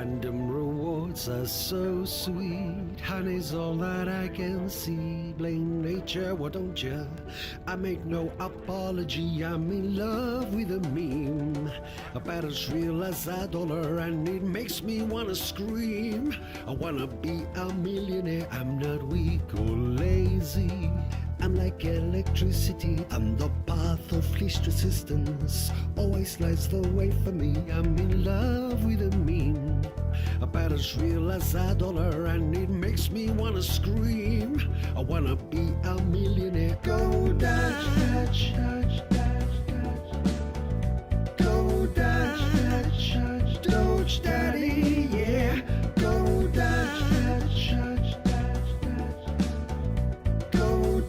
Random rewards are so sweet, honey's all that I can see. Blame nature, why don't you? I make no apology, I'm in love with a meme. About as real as a dollar, and it makes me wanna scream. I wanna be a millionaire, I'm not weak or lazy. I'm like electricity, I'm the path of least resistance. Always lights the way for me, I'm in love with a meme. About as real as a dollar, and it makes me wanna scream. I wanna be a millionaire. Go Doge, Doge, Doge, Doge, Doge. Go Doge, Doge, Doge, Daddy, yeah. Go Doge, Doge, Doge,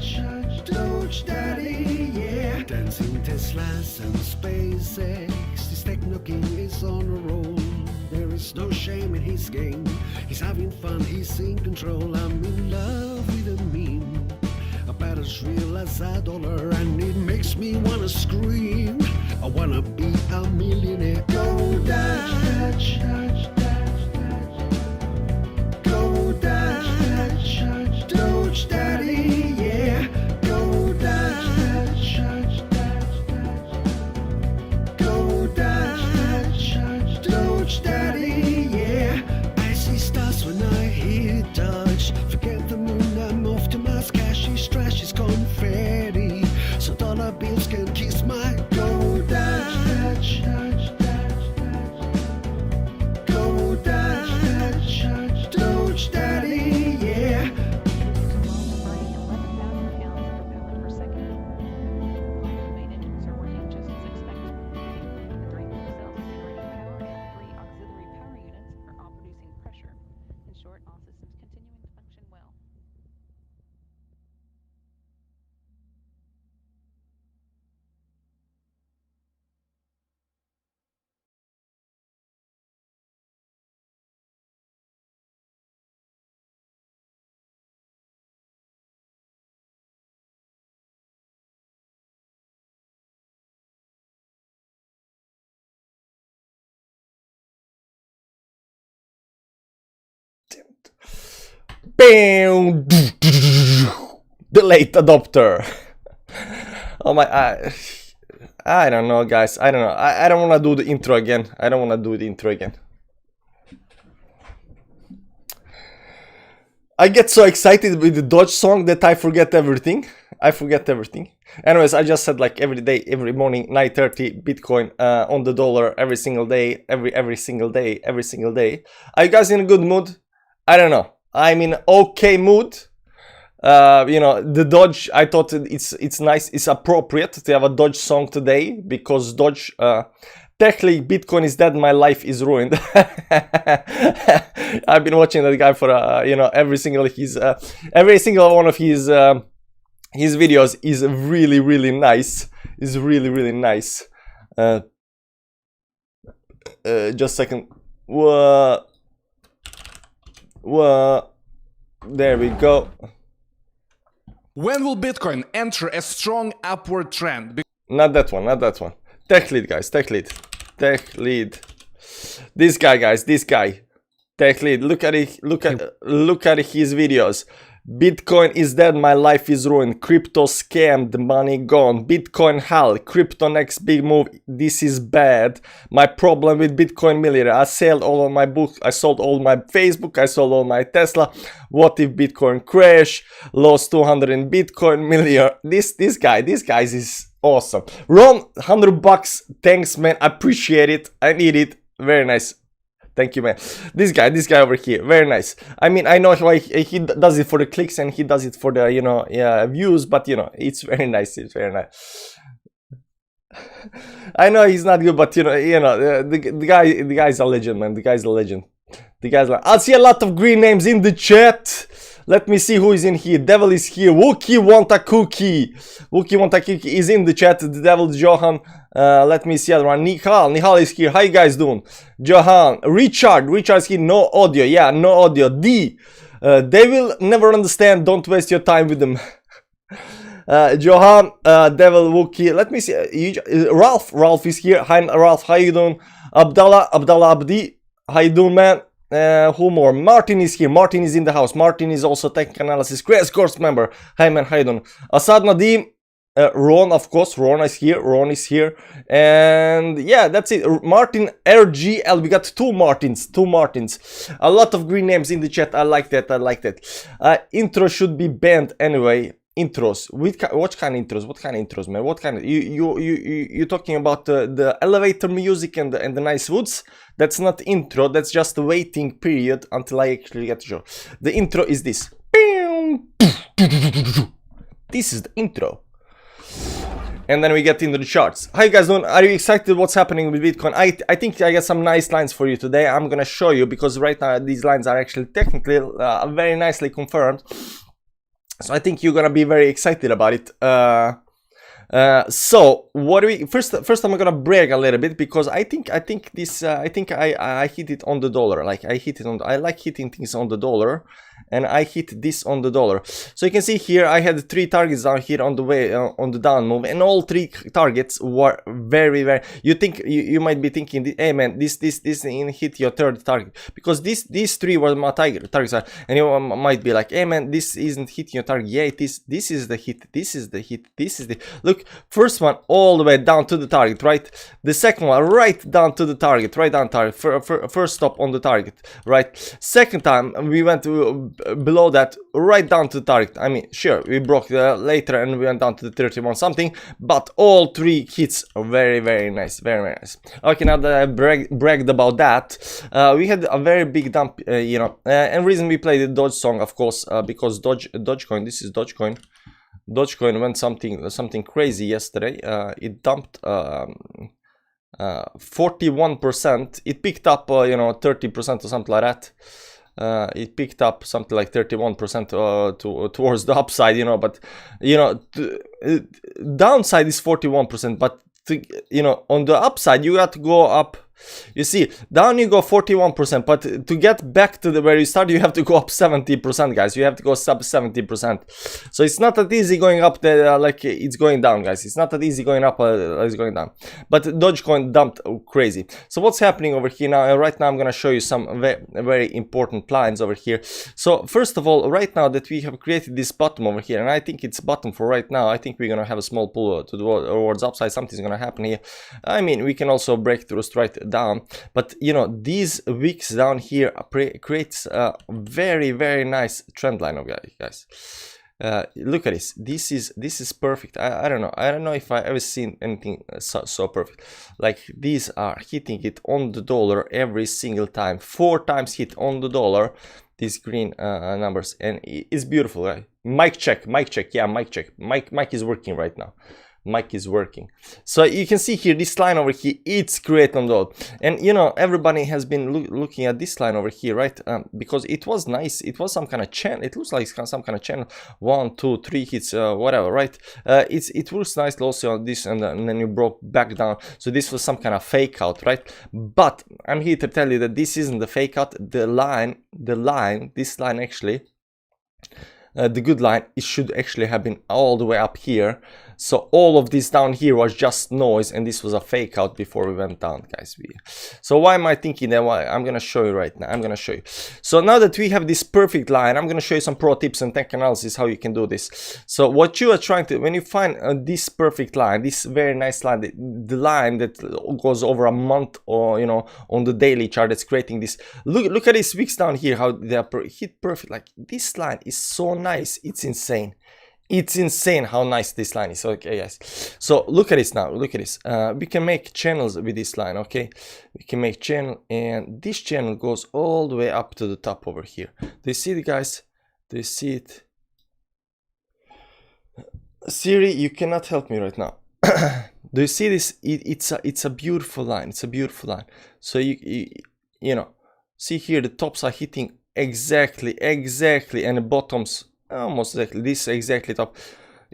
Doge, Doge, Daddy, yeah. Dancing Teslas and SpaceX, this techno king is on a roll. There is no shame in his game, he's having fun, he's in control. I'm in love with a meme, about as real as a dollar, and it makes me wanna scream. I wanna be a millionaire. Go Doge, Doge, Doge, Doge. Go Doge, Doge, Doge, Daddy, yeah. Go Doge, Doge, Doge, Doge. Go Doge, Doge, Daddy, yeah. I see stars when I hear Doge. Forget the moon, I'm off to Mars. Cash is trash, is confetti, so dollar bills can kiss my. Go Doge, Doge, Doge, Doge. Go Doge, Doge, Daddy, yeah. Bam! The late adopter. Oh my, I don't know, guys. I don't know. I don't want to do the intro again. I don't want to do the intro again. I get so excited with the Doge song that I forget everything. I forget everything. Anyways, I just said like every day, every morning, 9:30, Bitcoin on the dollar every single day, every single day, every single day. Are you guys in a good mood? I don't know. I'm in okay mood. You know, the Doge, I thought it's nice, it's appropriate to have a Doge song today, because Doge, technically Bitcoin is dead, my life is ruined. I've been watching that guy for you know, every single one of his videos is really nice. Is really nice. Just a second. Whoa. There we go. When will Bitcoin enter a strong upward trend? Not that one, not that one. Tech lead, guys, tech lead. Tech lead. This guy, guys, this guy. Tech lead. Look at it, look at his videos. Bitcoin is dead, my life is ruined. Crypto scammed, money gone. Bitcoin hell, crypto next big move. This is bad. My problem with Bitcoin millionaire. I sold all of my books. I sold all my Facebook. I sold all my Tesla. What if Bitcoin crash? Lost 200 in Bitcoin millionaire. This guy is awesome. Ron, $100. Thanks, man. I appreciate it. I need it. Very nice. Thank you, man. This guy over here, very nice. I mean, I know why he does it for the clicks and he does it for the, you know, yeah, views, but you know, it's very nice. It's very nice. I know he's not good, but you know, the guy's a legend, man. The guy's a legend. The guy's like, I'll see a lot of green names in the chat. Let me see who is in here. Devil is here. Wookie want a cookie. Wookie want a cookie is in the chat. The Devil Johan. Let me see other one. Nihal is here. How you guys doing? Johan. Richard's here. No audio. Yeah, no audio. D. They will never understand. Don't waste your time with them. Johan, Devil, Wookie. Let me see. Ralph is here. Hi, Ralph. How you doing? Abdallah Abdi. How you doing, man? Who more? Martin is here. Martin is in the house. Martin is also technical analysis crash course member. Hi, man. How you doing? Asad Nadim. Ron, of course. Ron is here. Ron is here. And yeah, that's it. Martin RGL. We got two Martins. Two Martins. A lot of green names in the chat. I like that. I like that. Intro should be banned anyway. Intros. What kind of intros? What kind of intros, man? What kind of you talking about the elevator music and the nice woods? That's not intro. That's just the waiting period until I actually get to show. The intro is this. This is the intro. And then we get into the charts. How you guys doing? Are you excited what's happening with Bitcoin? I think I got some nice lines for you today. I'm gonna show you because right now these lines are actually technically very nicely confirmed. So I think you're gonna be very excited about it. So what do we first I'm gonna brag a little bit because I think this I hit it on the dollar. Like I like hitting things on the dollar, and I hit this on the dollar. So you can see here I had 3 targets down here on the way on the down move, and all 3 targets were very you might be thinking, hey man, this hit your 3rd target because these 3 were my targets, and you might be like, hey man, this isn't hitting your target. Yeah, this is the hit, this is the hit, this is the look. First one all the way down to the target, right? The second one right down to the target, right down target. First stop on the target, right? Second time we went to below that, right down to the target. I mean, sure, we broke later and we went down to the 31 something, but all 3 hits are very nice, very nice. Okay, now that I bragged about that, we had a very big dump, you know, and reason we played the Doge song, of course, because Dogecoin, this is Dogecoin. Dogecoin went something crazy yesterday. It dumped 41%. It picked up, you know, 30% or something like that. It picked up something like 31% towards the upside, you know, but you know, downside is 41%, but you know, on the upside you got to go up. You see, down you go 41%, but to get back to where you started, you have to go up 70%, guys. You have to go sub 70%. So it's not that easy going up there like it's going down, guys. It's not that easy going up it's going down. But Dogecoin dumped crazy. So what's happening over here now? Right now I'm gonna show you some very important lines over here. So first of all, right now that we have created this bottom over here, and I think it's bottom for right now. I think we're gonna have a small pull towards upside. Something's gonna happen here. I mean, we can also break through straight down, but you know, these wicks down here creates a very nice trend line of guys. Look at this. This is perfect. I don't know if I ever seen anything so perfect. Like these are hitting it on the dollar every single time. 4 times hit on the dollar, these green numbers, and it's beautiful, right? Mic check, yeah, mic check. Mic is working right now. Mic is working. So you can see here this line over here, it's great on the, and you know, everybody has been looking at this line over here, right? Because it was nice. It was some kind of channel. It looks like some kind of channel. 1, 2, 3 hits, whatever, right? It looks nice also on this, and then you broke back down. So this was some kind of fake out, right? But I'm here to tell you that this isn't the fake out. This line actually, the good line, it should actually have been all the way up here. So all of this down here was just noise, and this was a fake out before we went down, guys. So why am I thinking that? Why? I'm gonna show you right now. I'm gonna show you. So now that we have this perfect line, I'm gonna show you some pro tips and tech analysis how you can do this. So what you are trying to, when you find this perfect line, this very nice line, the line that goes over a month, or you know, on the daily chart, that's creating this. Look at these wicks down here, how they are hit perfect. Like this line is so nice, it's insane. It's insane how nice this line is. Okay, guys, so look at this now. Look at this. We can make channels with this line. Okay, we can make channel, and this channel goes all the way up to the top over here. Do you see it, guys? Do you see it? Siri, you cannot help me right now. Do you see this? It's a beautiful line. It's a beautiful line. So you know, see here the tops are hitting exactly, and the bottoms almost exactly, this exactly top.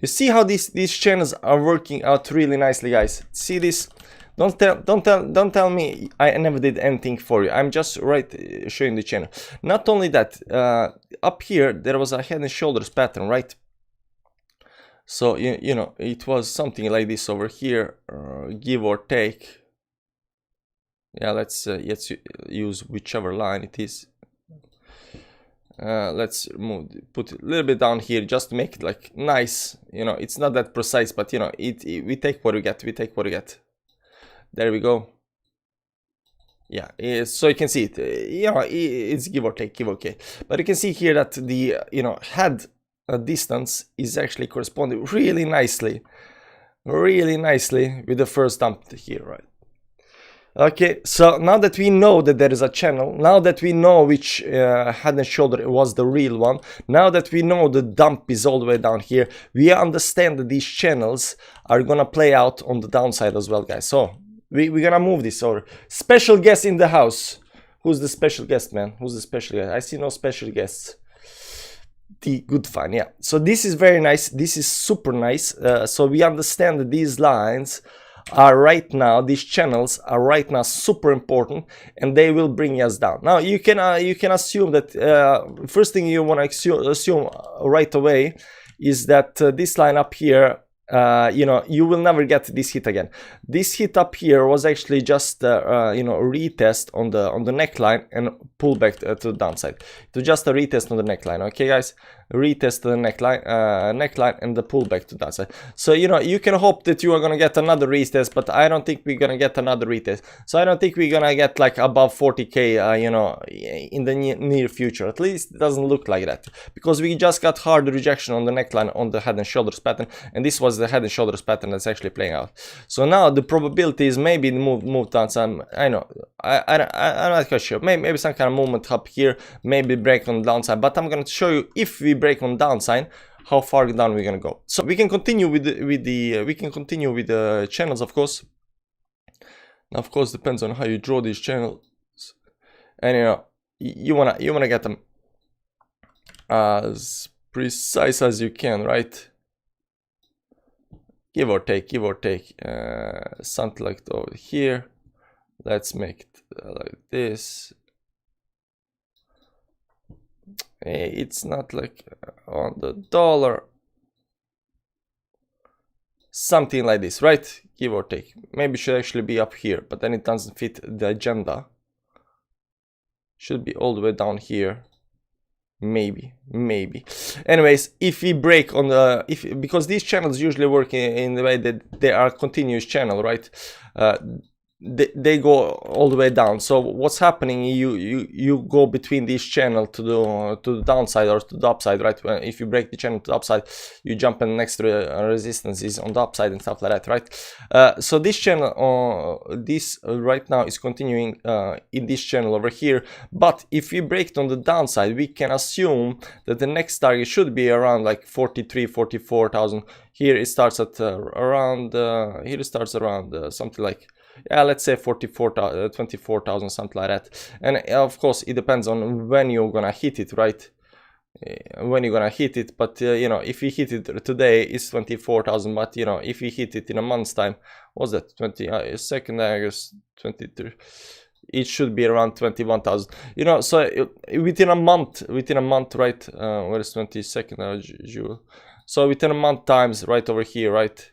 You see how these channels are working out really nicely, guys. See this? Don't tell me I never did anything for you. I'm just showing the channel. Not only that, up here there was a head and shoulders pattern, right? So you know, it was something like this over here, give or take. Yeah, let's use whichever line it is. Let's put it a little bit down here just to make it like nice. You know, it's not that precise, but you know, we take what we get. We take what we get. There we go. Yeah, so you can see it. You know, it's give or take, but you can see here that the head distance is actually corresponding really nicely with the first dump here, right? Okay, so now that we know that there is a channel, now that we know which head and shoulder was the real one, now that we know the dump is all the way down here, we understand that these channels are gonna play out on the downside as well, guys. So we're gonna move this over. Special guest in the house. Who's the special guest, man? Who's the special guest? I see no special guests. The good fun, yeah. So this is very nice. This is super nice. So we understand that these lines are right now, these channels are right now super important, and they will bring us down. Now you can assume that first thing you want to assume right away is that this line up here, you will never get this hit again. This hit up here was actually just retest on the neckline and pull back to the downside. To just a retest on the neckline. Okay, guys, retest the neckline and the pullback to that side. So you can hope that you are gonna get another retest, but I don't think we're gonna get another retest. So I don't think we're gonna get like above 40k in the near future. At least it doesn't look like that, because we just got hard rejection on the neckline on the head and shoulders pattern, and this was the head and shoulders pattern that's actually playing out. So now the probability is maybe move down some. I know I'm not quite sure. Maybe some kind of movement up here, maybe break on the downside, but I'm gonna show you if we break on downside how far down we're gonna go. So we can continue with the channels, of course. Now, of course, depends on how you draw these channels, and you wanna get them as precise as you can, right? Give or take, something like over here. Let's make it like this. It's not like on the dollar, something like this, right? Give or take. Maybe it should actually be up here, but then it doesn't fit the agenda. Should be all the way down here. Maybe. Anyways, if we break on the because these channels usually work in the way that they are continuous channel, right? They go all the way down. So what's happening, you go between this channel to the downside or to the upside, right? If you break the channel to the upside, you jump in next to resistance is on the upside and stuff like that, right? So this channel this right now is continuing in this channel over here, but if we break it on the downside, we can assume that the next target should be around like 44,000. Here it starts at around something like, yeah, let's say 24,000, something like that. And of course it depends on when you're gonna hit it, right? When you're gonna hit it, but if we hit it today, it's 24,000, but if we hit it in a month's time, what's that, 22nd August 23, it should be around 21,000. So within a month, right? Where is 22nd June? So within a month times, right over here, right?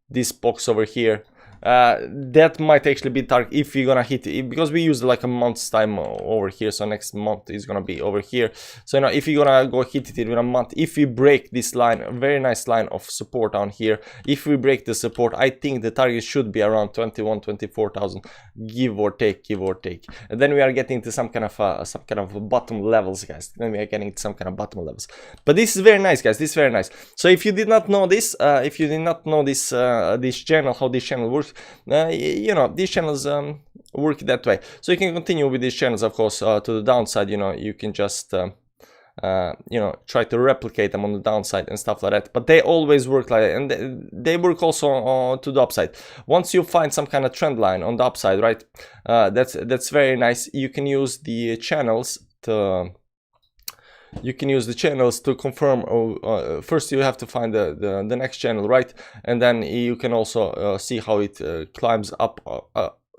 This box over here. That might actually be target if you're gonna hit it, because we use like a month's time over here. So next month is gonna be over here. So if you're gonna go hit it in a month, if we break this line, a very nice line of support down here, if we break the support, I think the target should be around 24,000, give or take. And then we are getting to some kind of bottom levels, guys. Then we are getting to some kind of bottom levels. But this is very nice, guys. This is very nice. So if you did not know this, this channel, how this channel works, these channels work that way. So you can continue with these channels, of course, to the downside. You can just try to replicate them on the downside and stuff like that, but they always work like that, and they work also to the upside. Once you find some kind of trend line on the upside, right, that's very nice. You can use the channels to confirm. First you have to find the next channel, right? And then you can also see how it climbs up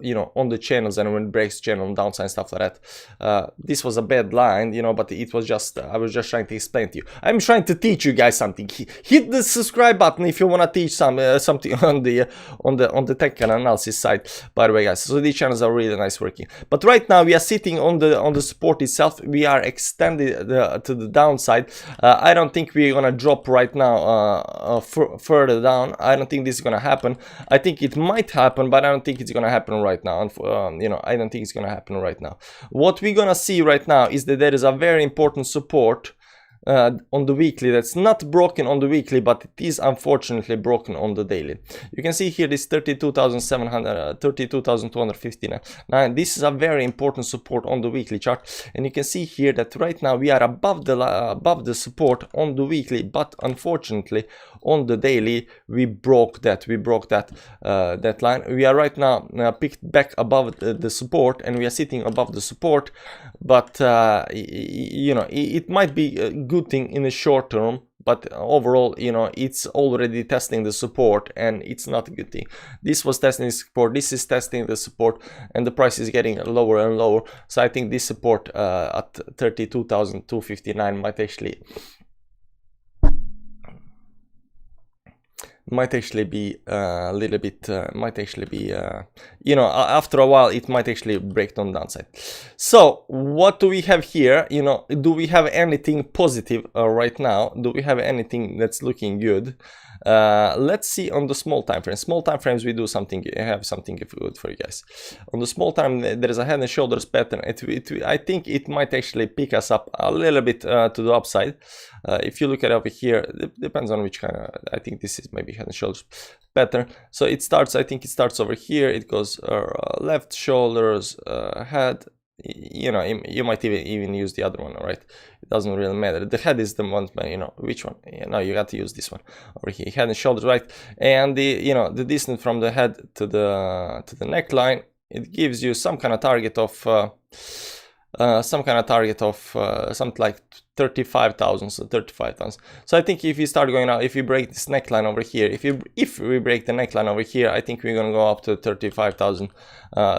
you know, on the channels and when it breaks channel downside and stuff like that. This was a bad line, you know, but it was just, I was just trying to explain to you. I'm trying to teach you guys something. Hit the subscribe button if you want to teach something on the technical analysis side, by the way, guys. So these channels are really nice working. But right now we are sitting on the support itself. We are extended to the downside. I don't think we're gonna drop right now further down. I don't think this is gonna happen. I think it might happen, but I don't think it's gonna happen right now. You know, I don't think it's gonna happen right now. What we're gonna see right now is that there is a very important support on the weekly that's not broken on the weekly, but it is unfortunately broken on the daily. You can see here this 32,700, 32,259. Now this is a very important support on the weekly chart, and you can see here that right now we are above the support on the weekly, but unfortunately on the daily we broke that that line. We are right now picked back above the support, and we are sitting above the support, but you know, it might be a good thing in the short term, but overall, you know, it's already testing the support, and it's not a good thing. This was testing the support, this is testing the support, and the price is getting lower and lower. So I think this support at 32,259 might actually be a little bit, you know, after a while it might actually break on the downside. So what do we have here? You know, do we have anything positive right now? Do we have anything that's looking good? Let's see on the small time frames. Small time frames, we do something, have something good for you guys. On the small time, there is a head and shoulders pattern. I think it might actually pick us up a little bit to the upside. If you look at it over here, it depends on which kind of, I think this is maybe head and shoulders pattern. So it starts, I think it starts over here. It goes left shoulders, head. You know, you might even use the other one, right? It doesn't really matter. The head is the one, you know, which one? You know, you got to use this one over here, head and shoulders, right? And the, you know, the distance from the head to the neckline, it gives you some kind of target of something like 35,000, so 35,000. So I think if you start going out, if you break this neckline over here, if we break the neckline over here, I think we're gonna go up to 35,000,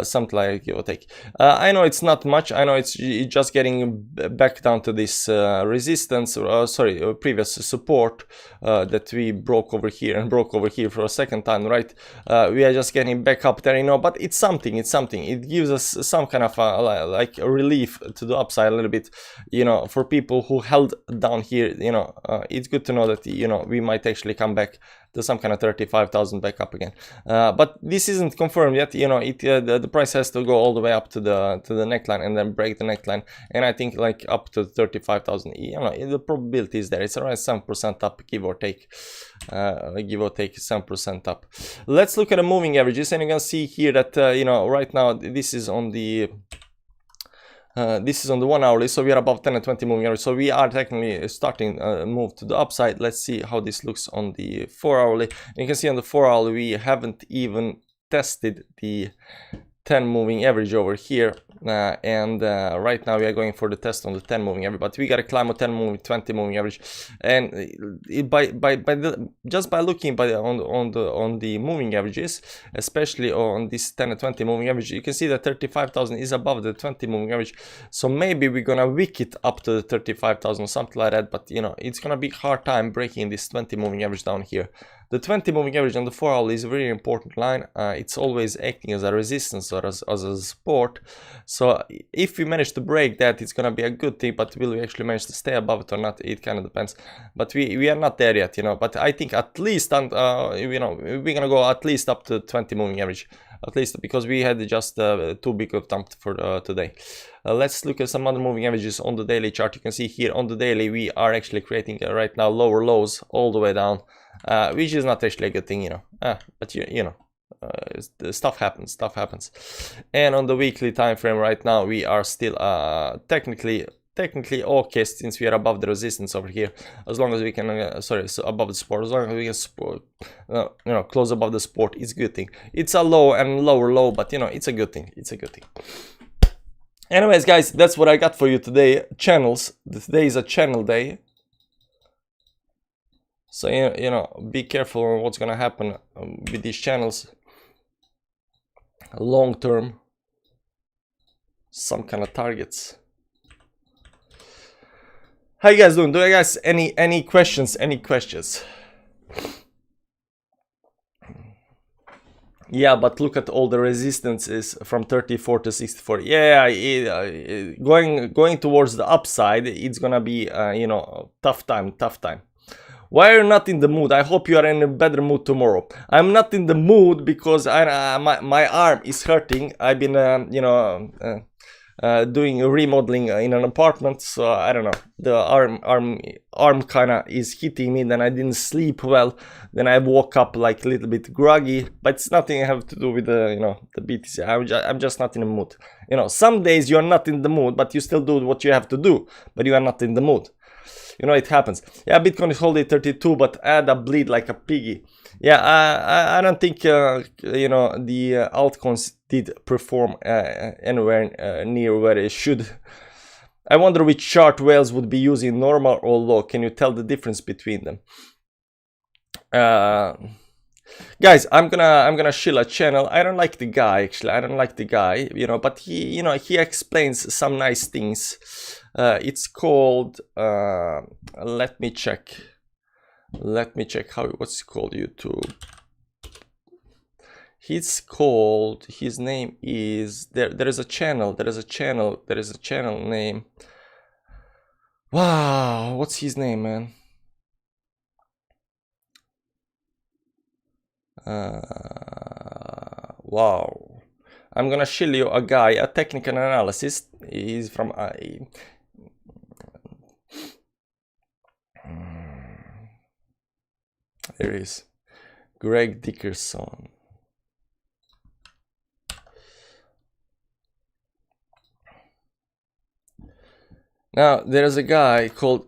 something like, give or take. I know it's not much. I know it's just getting back down to this resistance, sorry, previous support that we broke over here and broke over here for a second time, right? We are just getting back up there, you know, but it's something. It gives us some kind of like a relief to the upside a little bit, you know, for people who held down here. You know, it's good to know that, you know, we might actually come back to some kind of 35,000 back up again, but this isn't confirmed yet. You know, the price has to go all the way up to the neckline and then break the neckline, and I think like up to 35,000. You know, the probability is there. It's around 7% up, give or take 7% up. Let's look at the moving averages, and you can see here that you know, right now this is on the 1 hourly, so we are above 10 and 20 moving average, so we are technically starting move to the upside. Let's see how this looks on the 4 hourly. And you can see on the 4 hourly we haven't even tested the 10 moving average over here, and right now we are going for the test on the 10 moving average, but we gotta climb a 10 moving, 20 moving average, and just by looking on the moving averages, especially on this 10 and 20 moving average, you can see that 35,000 is above the 20 moving average, so maybe we're gonna wick it up to the 35,000, something like that. But you know, it's gonna be hard time breaking this 20 moving average down here. The 20 moving average on the 4 hourly is a very important line. It's always acting as a resistance or as a support. So if we manage to break that, it's gonna be a good thing. But will we actually manage to stay above it or not? It kind of depends. But we are not there yet, you know. But I think at least, you know, we're gonna go at least up to 20 moving average, at least, because we had just too big of a dump for today. Let's look at some other moving averages on the daily chart. You can see here on the daily we are actually creating right now lower lows all the way down. Which is not actually a good thing, you know, but you know, stuff happens. And on the weekly time frame right now we are still technically okay, since we are above the resistance over here. As long as we can so above the support, as long as we can support, you know, close above the support, it's a good thing. It's a low and lower low, but you know, it's a good thing. Anyways, guys, that's what I got for you today. Channels, today is a channel day. So, you know, be careful on what's gonna happen with these channels. long term, some kind of targets. How you guys doing? Do you guys any questions? Any questions? Yeah, but look at all the resistances from 34 to 64. Yeah, going towards the upside, it's gonna be you know, tough time. Why are you not in the mood? I hope you are in a better mood tomorrow. I'm not in the mood because my arm is hurting. I've been you know, doing remodeling in an apartment, so I don't know, the arm kind of is hitting me. Then I didn't sleep well, then I woke up like a little bit groggy, but it's nothing I have to do with the, you know, the BTC. I'm just not in the mood. You know, some days you're not in the mood, but you still do what you have to do, but you are not in the mood. You know, it happens. Yeah, Bitcoin is holding 32, but add a bleed like a piggy. Yeah, I don't think you know, the altcoins did perform anywhere near where it should. I wonder which chart whales would be using, normal or low. Can you tell the difference between them? Guys, I'm gonna shill a channel. I don't like the guy, actually. I don't like the guy, you know, but he, you know, he explains some nice things. It's called let me check how, what's it called, YouTube. He's called, his name is, there is a channel name. Wow, what's his name, man? Wow, I'm gonna show you a guy, a technical analyst. He's from there is Greg Dickerson. Now there's a guy called,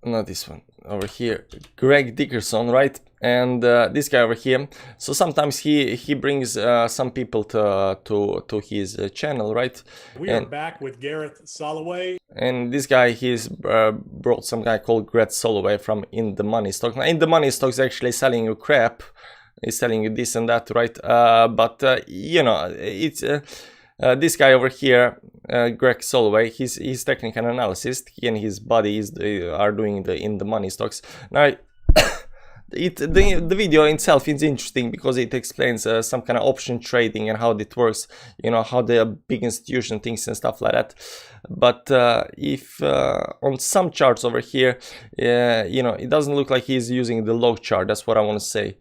not this one, over here, Greg Dickerson, right? And this guy over here. So sometimes he brings some people to his channel, right? We are back with Gareth Soloway. And this guy, he's brought some guy called Gareth Soloway from In the Money Stock. Now, In the Money Stock is actually selling you crap. He's selling you this and that, right? But you know, it's this guy over here, Greg Soloway. He's technical analyst. He and his buddy are doing the In the Money Stocks. Now, the video itself is interesting because it explains some kind of option trading and how it works, you know, how the big institution thinks and stuff like that. But if on some charts over here, you know, it doesn't look like he's using the log chart. That's what I want to say.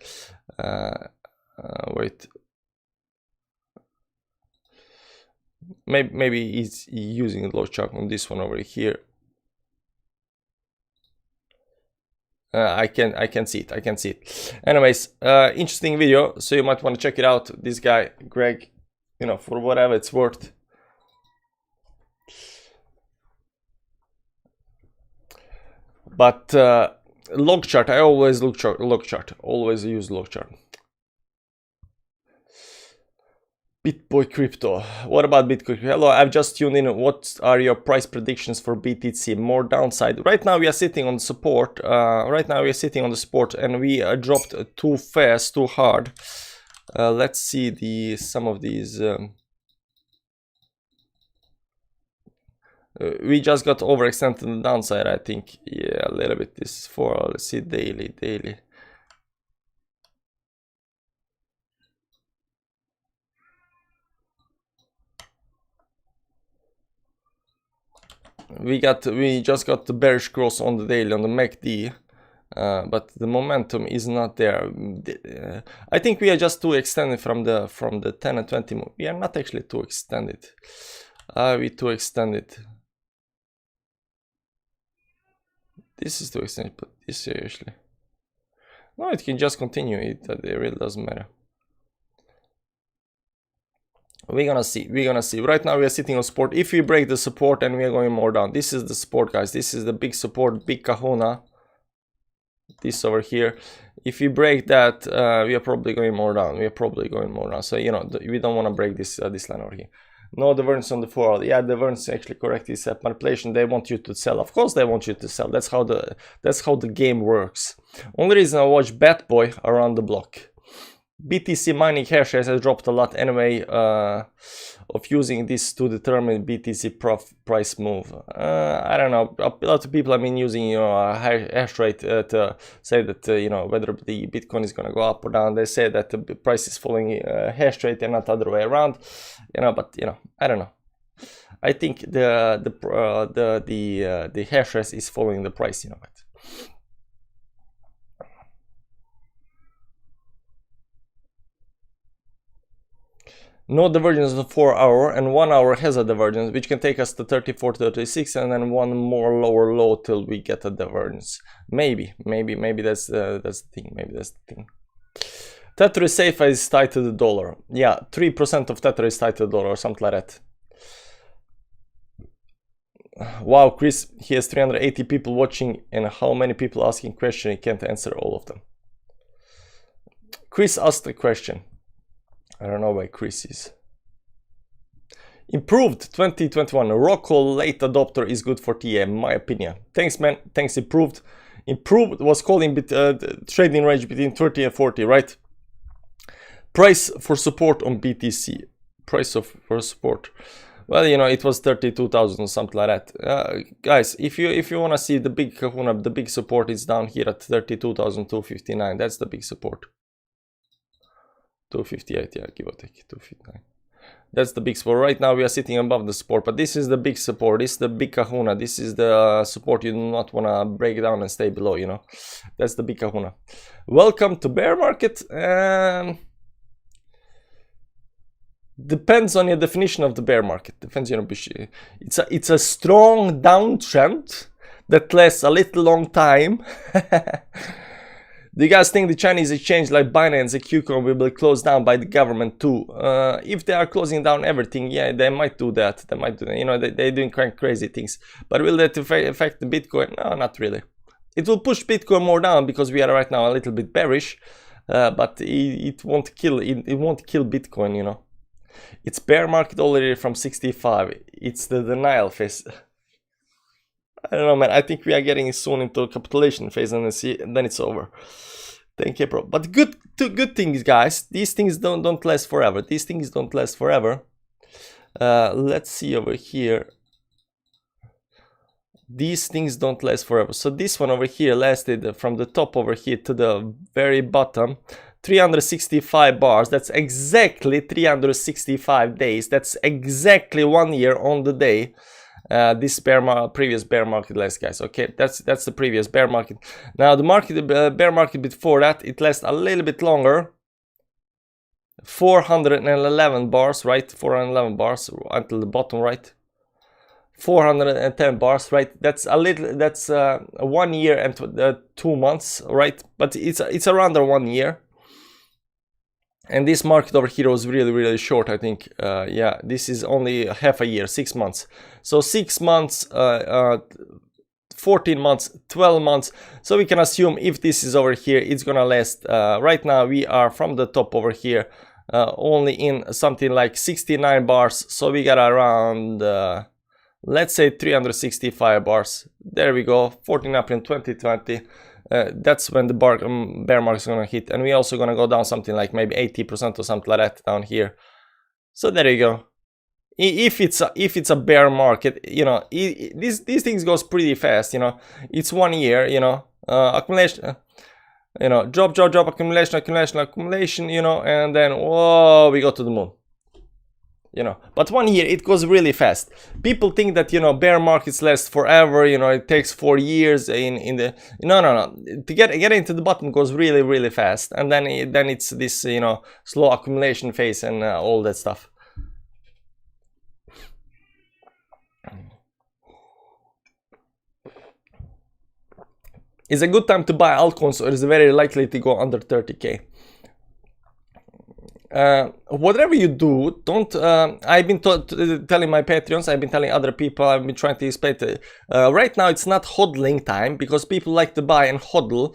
Wait, maybe he's using the log chart on this one over here. I can see it. Anyways, interesting video, so you might want to check it out. This guy, Greg, you know, for whatever it's worth. But log chart, I always log chart, always use log chart. Bitboy Crypto. What about Bitcoin? Hello, I've just tuned in. What are your price predictions for BTC? More downside. Right now we are sitting on support. And we dropped too fast, too hard. Let's see some of these. We just got overextended on the downside, I think. Yeah, a little bit. This is for, let's see, daily. We just got the bearish cross on the daily on the MACD, but the momentum is not there. I think we are just too extended from the 10 and 20 move. We are not actually too extended. We too extended. This is too extended, but this seriously. No, it can just continue. It really doesn't matter. We're gonna see. Right now we are sitting on support. If we break the support and we are going more down, this is the support, guys. This is the big support, big kahuna. This over here. If we break that, we are probably going more down. So you know, we don't want to break this line over here. No, the divergence on the 4 hour. Yeah, the divergence is actually correct. It's manipulation. They want you to sell. Of course, they want you to sell. That's how the game works. Only reason I watch Bat Boy around the block. BTC mining hash rate has dropped a lot anyway, of using this to determine BTC price move. I don't know, a lot of people have been using, you know, a hash rate to say that, you know, whether the Bitcoin is going to go up or down. They say that the price is following hash rate and not the other way around, you know, but, you know, I don't know. I think the hash rate is following the price, you know, but. No divergence on 4 hour, and 1 hour has a divergence, which can take us to 34, 36, and then one more lower low till we get a divergence. Maybe that's the thing. Maybe that's the thing. Tether is safe as tied to the dollar. Yeah, 3% of Tether is tied to the dollar, or something like that. Wow, Chris, he has 380 people watching, and how many people asking questions? He can't answer all of them. Chris asked a question. I don't know why Chris is. Improved 2021. Rocco late adopter is good for TA, in my opinion. Thanks, man. Thanks, improved. Improved was calling trading range between 30 and 40, right? Price for support on BTC. Price for support. Well, you know, it was 32,000 or something like that. Guys, if you want to see the big kahuna, the big support is down here at 32,259. That's the big support. 258, yeah, give or take 259. That's the big support. Right now we are sitting above the support, but this is the big support. This is the big kahuna. This is the support you do not want to break down and stay below, you know. That's the big kahuna. Welcome to bear market. Depends on your definition of the bear market. Depends, you know, it's a strong downtrend that lasts a little long time. Do you guys think the Chinese exchange like Binance and KuCoin will be closed down by the government too? If they are closing down everything, yeah, they might do that. They might do that. You know, they're doing quite crazy things. But will that affect the Bitcoin? No, not really. It will push Bitcoin more down because we are right now a little bit bearish. But it won't kill Bitcoin, you know. It's bear market already from 65. It's the denial phase. I don't know, man. I think we are getting soon into a capitulation phase, and then it's over. Thank you, bro. But good things, guys. These things don't last forever. These things don't last forever. Let's see over here. These things don't last forever. So this one over here lasted from the top over here to the very bottom. 365 bars. That's exactly 365 days. That's exactly 1 year on the day. This previous bear market last, guys. Okay, that's the previous bear market. Now the bear market before that, it lasts a little bit longer. 411 bars, right? 411 bars until the bottom, right? 410 bars, right? That's a little. That's 1 year and 2 months, right? But it's around 1 year. And this market over here was really short, I think. Yeah, this is only half a year, 6 months. So 6 months, 14 months, 12 months. So we can assume if this is over here, it's gonna last. Right now we are from the top over here, only in something like 69 bars. So we got around, let's say 365 bars. There we go, 14 April 2020. That's when the bear market is gonna hit, and we're also gonna go down something like maybe 80% or something like that down here. So there you go. If it's a bear market, you know, these things goes pretty fast. You know, it's 1 year. You know, accumulation. You know, drop, accumulation. You know, and then whoa, we go to the moon. You know, but 1 year it goes really fast. People think that, you know, bear markets last forever. You know, it takes 4 years in the no. To get into the bottom goes really fast, and then it's this, you know, slow accumulation phase and all that stuff. Is a good time to buy altcoins, or is it very likely to go under 30k? Whatever you do, don't. I've been telling my Patreons, I've been telling other people, I've been trying to explain to. Right now, it's not hodling time because people like to buy and hodl.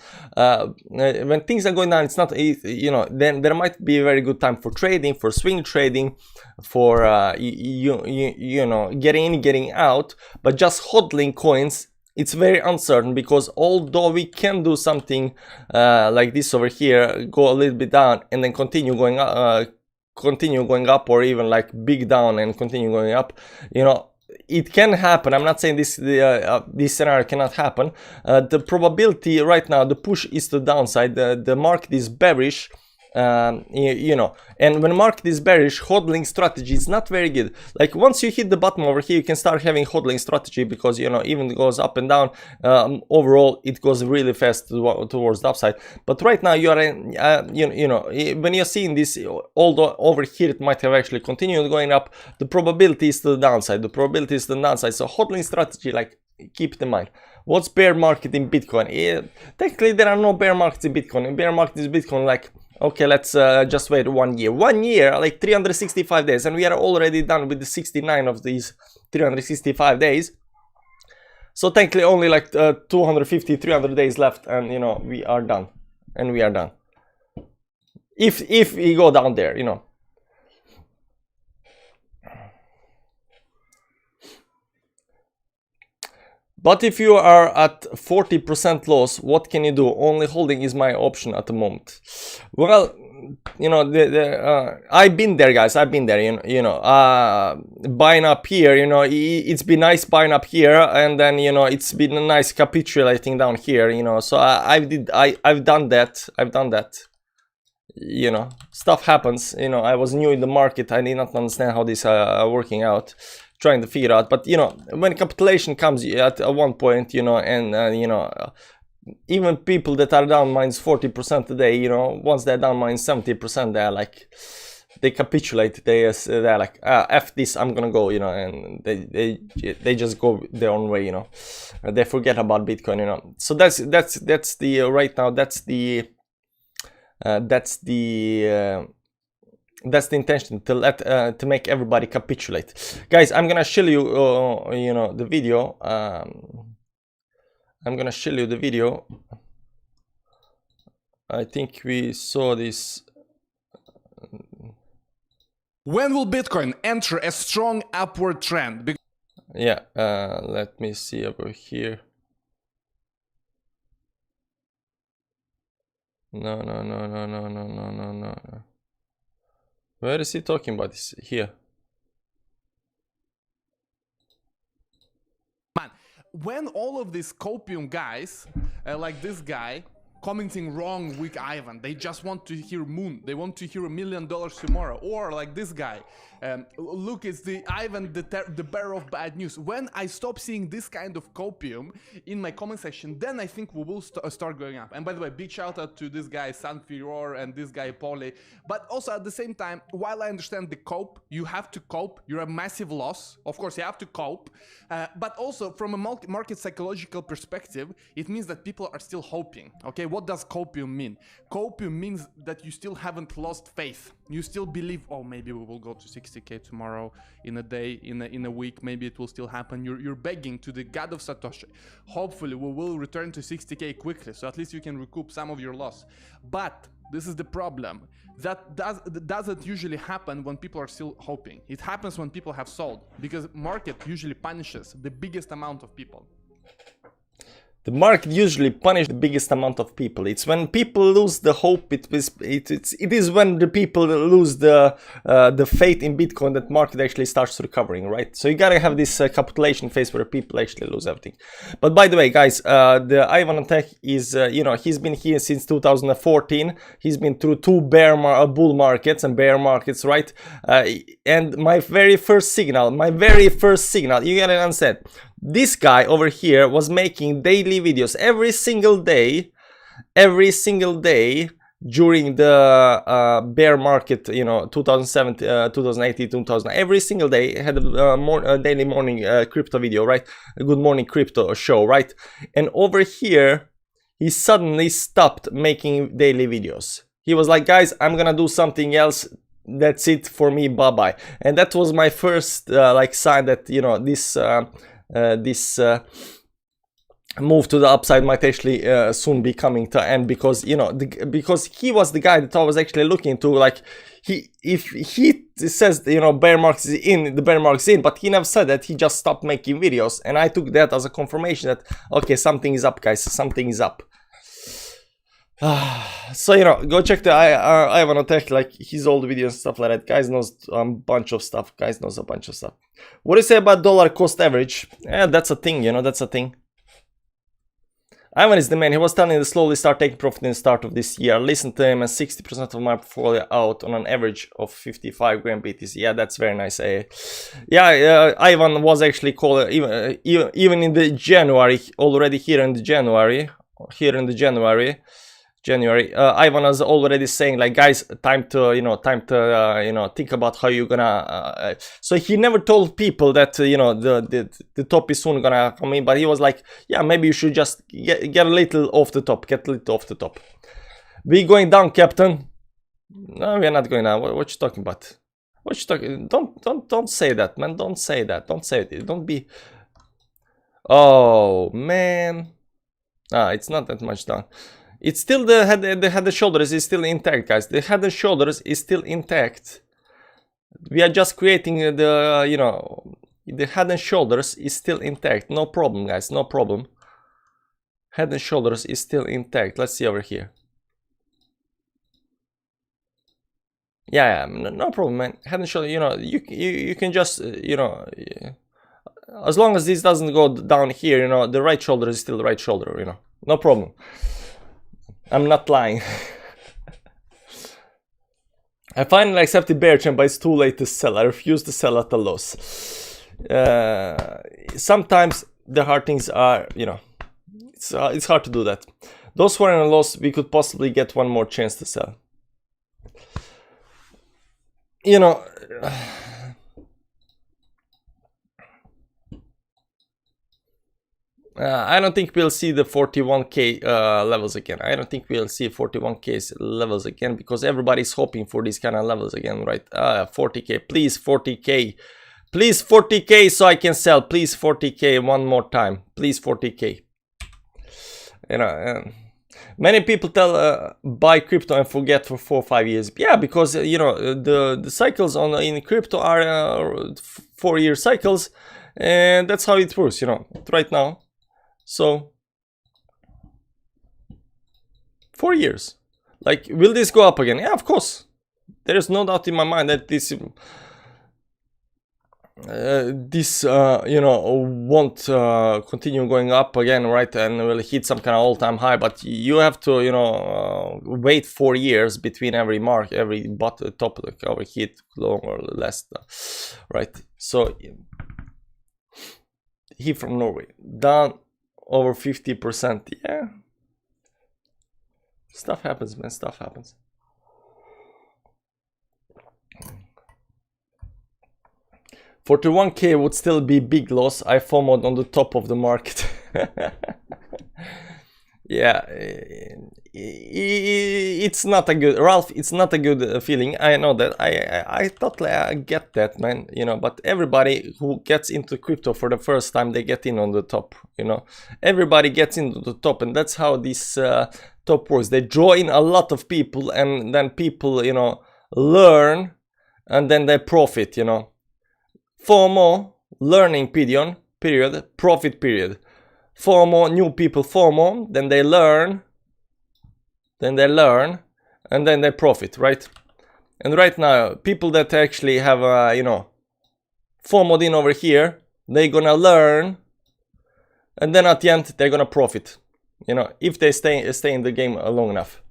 When things are going down, it's not, you know, then there might be a very good time for trading, for swing trading, for you know, getting in, getting out. But just hodling coins it's very uncertain, because although we can do something like this over here, go a little bit down and then continue going up, or even like big down and continue going up, you know, it can happen. I'm not saying this scenario cannot happen. The probability right now, the push is to the downside. The market is bearish. You know, and when the market is bearish, hodling strategy is not very good. Like once you hit the bottom over here, you can start having hodling strategy, because, you know, even it goes up and down, overall it goes really fast towards the upside. But right now you are in, you know, when you're seeing this, although over here it might have actually continued going up, the probability is to the downside. The probability is to the downside. So hodling strategy, like, keep it in mind. What's bear market in Bitcoin? Technically there are no bear markets in Bitcoin. In bear market is Bitcoin, like, okay, let's just wait 1 year. 1 year, like 365 days, and we are already done with the 69 of these 365 days. So technically only like 250, 300 days left, and, you know, we are done. And we are done. If we go down there, you know. But if you are at 40% loss, what can you do? Only holding is my option at the moment. Well, you know, I've been there, guys. I've been there. You know, buying up here. You know, it's been nice buying up here, and then, you know, it's been a nice capitulating down here. You know, so I've done that. I've done that. You know, stuff happens. You know, I was new in the market. I did not understand how this working out. Trying to figure out, but, you know, when capitulation comes at one point, you know, and you know, even people that are down minus 40% today, you know, once they're down minus 70%, they're like, they capitulate. They're like, F this, I'm gonna go, you know, and they just go their own way, you know. They forget about Bitcoin, you know. So that's the right now. That's the intention, to let to make everybody capitulate. Guys, I'm gonna show you you know, the video. I'm gonna show you the video. I think we saw this. When will Bitcoin enter a strong upward trend? Yeah, let me see over here. No. Where is he talking about this? Here. Man, when all of these copium guys, like this guy, commenting wrong weak Ivan, they just want to hear moon, they want to hear $1 million tomorrow, or like this guy, look, it's the Ivan, the bearer of bad news. When I stop seeing this kind of copium in my comment section, then I think we will start going up. And by the way, big shout out to this guy Sanfiror and this guy Polly. But also at the same time, while I understand the cope, you have to cope, you're a massive loss, of course you have to cope, but also from a market psychological perspective, it means that people are still hoping. Okay, what does copium mean? Copium means that you still haven't lost faith. You still believe, oh, maybe we will go to 60K tomorrow, in a day, in a week, maybe it will still happen. You're begging to the God of Satoshi. Hopefully we will return to 60K quickly, so at least you can recoup some of your loss. But this is the problem. That doesn't usually happen when people are still hoping. It happens when people have sold, because market usually punishes the biggest amount of people. The market usually punishes the biggest amount of people. It's when people lose the hope. It is when the people lose the faith in Bitcoin that market actually starts recovering, right? So you gotta have this capitulation phase where people actually lose everything. But by the way, guys, the Ivan attack is, you know, he's been here since 2014. He's been through two bull markets and bear markets, right? And my very first signal, you gotta understand. This guy over here was making daily videos every single day during the bear market, you know, 2007, 2018, 2000. Every single day had a daily morning crypto video, right? A good morning crypto show, right? And over here, he suddenly stopped making daily videos. He was like, guys, I'm gonna do something else. That's it for me. Bye bye. And that was my first like sign that, you know, this move to the upside might actually soon be coming to end, because you know, because he was the guy that I was actually looking to. Like, if he says, you know, bear market is in, the bear market is in, but he never said that. He just stopped making videos, and I took that as a confirmation that okay, something is up, guys, something is up. So, you know, go check the Ivan Attack, like his old videos and stuff like that. Guys knows a bunch of stuff. Guys knows a bunch of stuff. What do you say about dollar cost average? Yeah, that's a thing, you know, that's a thing. Ivan is the man. He was telling me to slowly start taking profit in the start of this year. Listen to him, and 60% of my portfolio out on an average of 55 grand BTC. Yeah, that's very nice. Yeah, Ivan was actually called even in the January, already here in the January. Ivan was already saying, like, guys, time to you know, think about how you're gonna so he never told people that you know, the top is soon gonna come in, but he was like, yeah, maybe you should just get a little off the top, we going down, Captain? No, we're not going down. What you talking about? What you talking? Don't say that, man. Don't say that. Don't say it. Don't be. Oh man, it's not that much down. It's still the head and shoulders is still intact, guys. The head and shoulders is still intact. We are just creating the, you know, the head and shoulders is still intact. No problem, guys. No problem. Head and shoulders is still intact. Let's see over here. Yeah, no problem, man. Head and shoulder, you know, you can just, you know, as long as this doesn't go down here, you know, the right shoulder is still the right shoulder, you know. No problem. I'm not lying. I finally accepted bear trend, but it's too late to sell. I refuse to sell at a loss. Sometimes the hard things are, you know, it's hard to do that. Those who are in a loss, we could possibly get one more chance to sell. You know, I don't think we'll see the 41k levels again. I don't think we'll see 41k levels again, because everybody's hoping for these kind of levels again, right? 40k, please 40k, please 40k, so I can sell. Please 40k one more time, please 40k. You know, many people tell buy crypto and forget for 4 or 5 years. Yeah, because you know, the cycles in crypto are 4-year cycles, and that's how it works, you know, right now. So 4 years. Like, will this go up again? Yeah, of course. There is no doubt in my mind that this you know, won't continue going up again, right? And will hit some kind of all-time high. But you have to, you know, wait 4 years between every mark, every top over hit, low or less, right? So he from Norway down over 50%. Yeah, stuff happens, man. Stuff happens. $41k would still be big loss. I FOMO'd on the top of the market. Yeah, it's not a good, Ralph, it's not a good feeling. I know that. I totally get that, man, you know. But everybody who gets into crypto for the first time, they get in on the top, you know. Everybody gets into the top, and that's how this top works. They draw in a lot of people, and then people, you know, learn, and then they profit, you know. FOMO, learning period, profit period. FOMO, new people FOMO, then they learn, and then they profit, right? And right now, people that actually have, you know, FOMO'd in over here, they're gonna learn, and then at the end, they're gonna profit, you know, if they stay in the game long enough.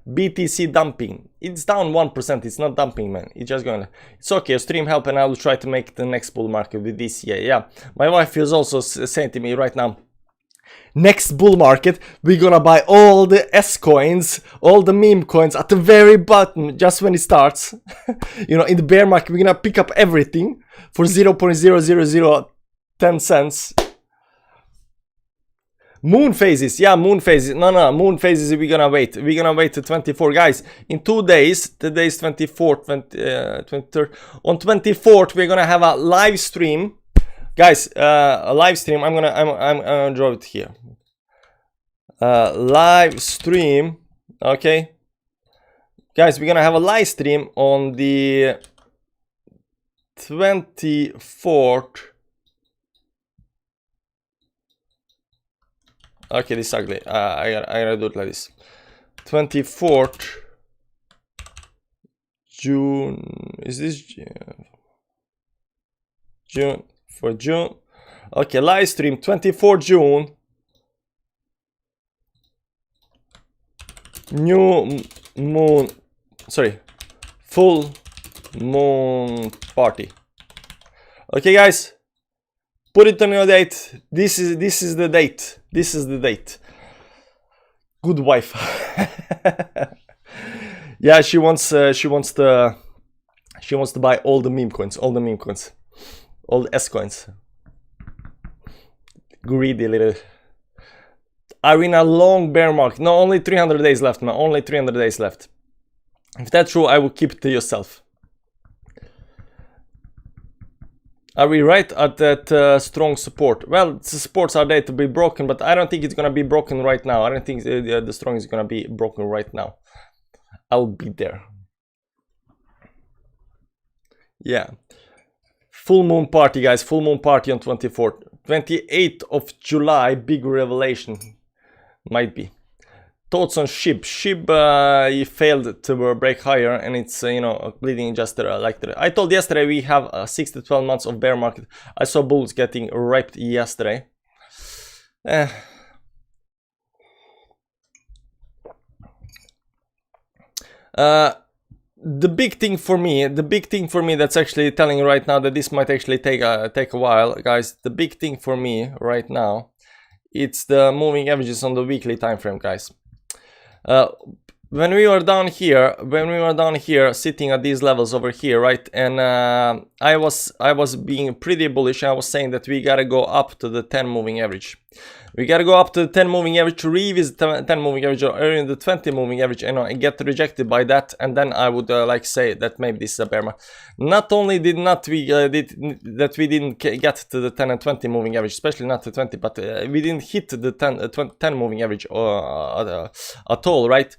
BTC dumping, it's down 1%, it's not dumping, man, it's just gonna, it's okay, stream help, and I will try to make the next bull market with this year. Yeah, my wife is also saying to me right now, next bull market, we're gonna buy all the S coins, all the meme coins at the very bottom, just when it starts. You know, in the bear market, we're gonna pick up everything for 0.00010 cents. Moon phases, yeah, moon phases. No, moon phases, we're gonna wait to 24, guys. In 2 days, today is 24th, 23rd. On 24th, we're gonna have a live stream. Guys, a live stream. I'm gonna draw it here. live stream. Okay, guys, we're gonna have a live stream on the 24th. Okay, this is ugly. I gotta do it like this. 24th June. Is this June? For June. Okay, live stream 24 June. New moon. Sorry, full moon party. Okay, guys, put it on your date. This is the date. This is the date. Good wife. Yeah, she wants to buy all the meme coins, all the S coins. Greedy little. Are we in a long bear market? No, only 300 days left, man. Only 300 days left. If that's true, I will keep it to yourself. Are we right at that strong support? Well, the supports are there to be broken, but I don't think it's gonna be broken right now. I don't think the strong is gonna be broken right now. I'll be there. Yeah. Full moon party, guys. Full moon party on 24th. 28th of July, big revelation. Might be. Thoughts on SHIB. SHIB he failed to break higher, and it's you know, bleeding just like that. I told yesterday we have 6 to 12 months of bear market. I saw bulls getting ripped yesterday. The big thing for me that's actually telling you right now that this might actually take a while, guys. The big thing for me right now, it's the moving averages on the weekly time frame, guys. When we were down here, sitting at these levels over here, right, and I was being pretty bullish. I was saying that we gotta go up to the 10 moving average. We gotta go up to the 10 moving average to revisit the 10 moving average or even the 20 moving average, you know, and get rejected by that, and then I would like say that maybe this is a bear market. Not only we didn't get to the 10 and 20 moving average, especially not the 20, but we didn't hit the 10 moving average at all, right?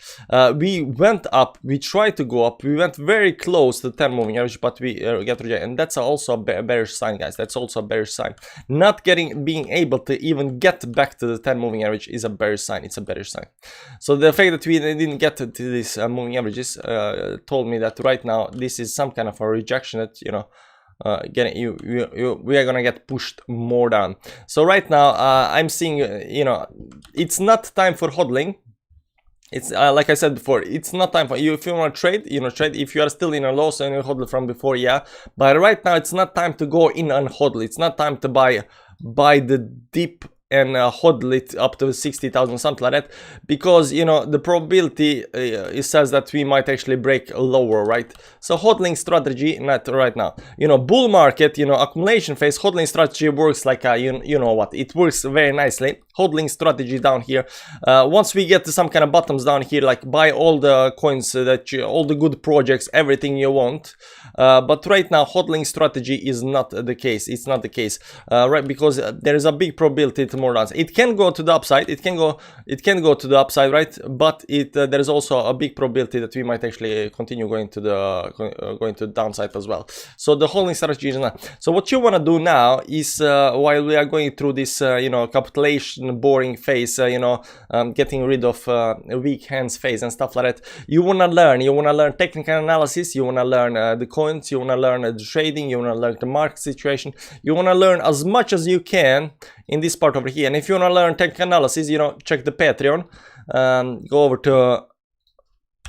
We went up, we tried to go up, we went very close to the 10 moving average, but we get rejected, and that's also a bearish sign, guys. That's also a bearish sign. Not being able to even get back to the 10 moving average is a bearish sign. It's a bearish sign. So the fact that we didn't get to these moving averages told me that right now this is some kind of a rejection that, you know, we are gonna get pushed more down. So right now I'm seeing, you know, it's not time for hodling. It's like I said before, it's not time for you. If you want to trade, you know, trade. If you are still in a loss and you hodl from before, yeah, but right now it's not time to go in and hodl. It's not time to buy the dip and hodl it up to 60,000, something like that, because, you know, the probability it says that we might actually break lower, right? So hodling strategy, not right now. You know, bull market, you know, accumulation phase, hodling strategy works like you know what, it works very nicely. Hodling strategy down here, once we get to some kind of bottoms down here, like buy all the coins that all the good projects, everything you want, but right now hodling strategy is not the case. It's not the case, right? Because there is a big probability to more downs. It can go to the upside, it can go to the upside, right? But there is also a big probability that we might actually continue going to the downside as well. So the holding strategy is not. So what you want to do now is, while we are going through this you know, capitulation boring phase, you know, getting rid of weak hands phase and stuff like that, you want to learn technical analysis, you want to learn the coins, you want to learn the trading, you want to learn the market situation, you want to learn as much as you can in this part over here. And if you want to learn technical analysis, you know, check the Patreon, go over to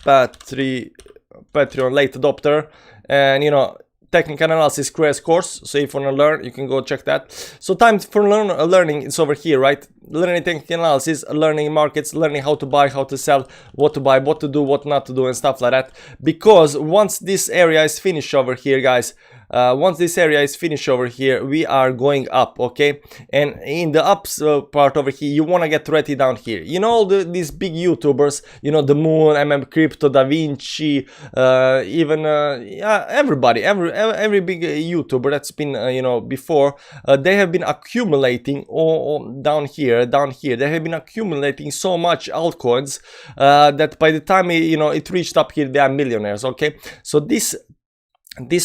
Patreon late adopter, and you know, technical analysis crash course. So if you want to learn, you can go check that. So time for learning is over here, right? Learning technical analysis, learning markets, learning how to buy, how to sell, what to buy, what to do, what not to do, and stuff like that. Because once this area is finished over here, guys, Once this area is finished over here, we are going up, okay? And in the ups part over here, you want to get ready down here. You know, all these big YouTubers, you know, the Moon, Crypto, Da Vinci, even yeah, everybody, every big YouTuber that's been you know, before, they have been accumulating down here. They have been accumulating so much altcoins that by the time you know it reached up here, they are millionaires. Okay, so this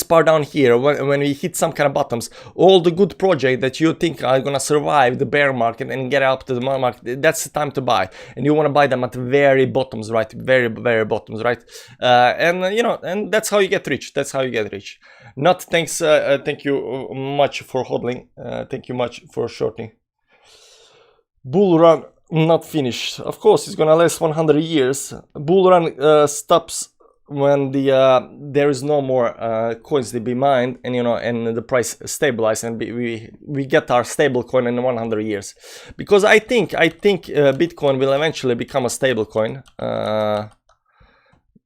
part down here, when we hit some kind of bottoms, all the good projects that you think are gonna survive the bear market and get up to the market, that's the time to buy. And you want to buy them at the very bottoms, right? Very bottoms, right? And you know, and that's how you get rich. That's how you get rich. Not thanks. Thank you much for hodling. Thank you much for shorting. Bull run not finished. Of course, it's gonna last 100 years. Bull run stops when there is no more coins to be mined, and you know, and the price stabilize, and we get our stable coin in 100 years. Because I think Bitcoin will eventually become a stable coin.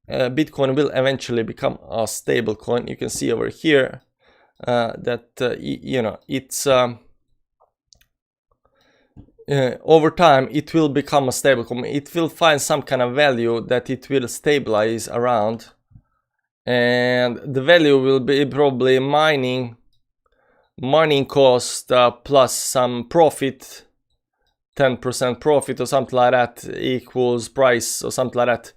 Bitcoin will eventually become a stable coin. You can see over here that you know, it's over time it will become a stable coin. It will find some kind of value that it will stabilize around, and the value will be probably mining cost plus some profit, 10% profit or something like that, equals price or something like that,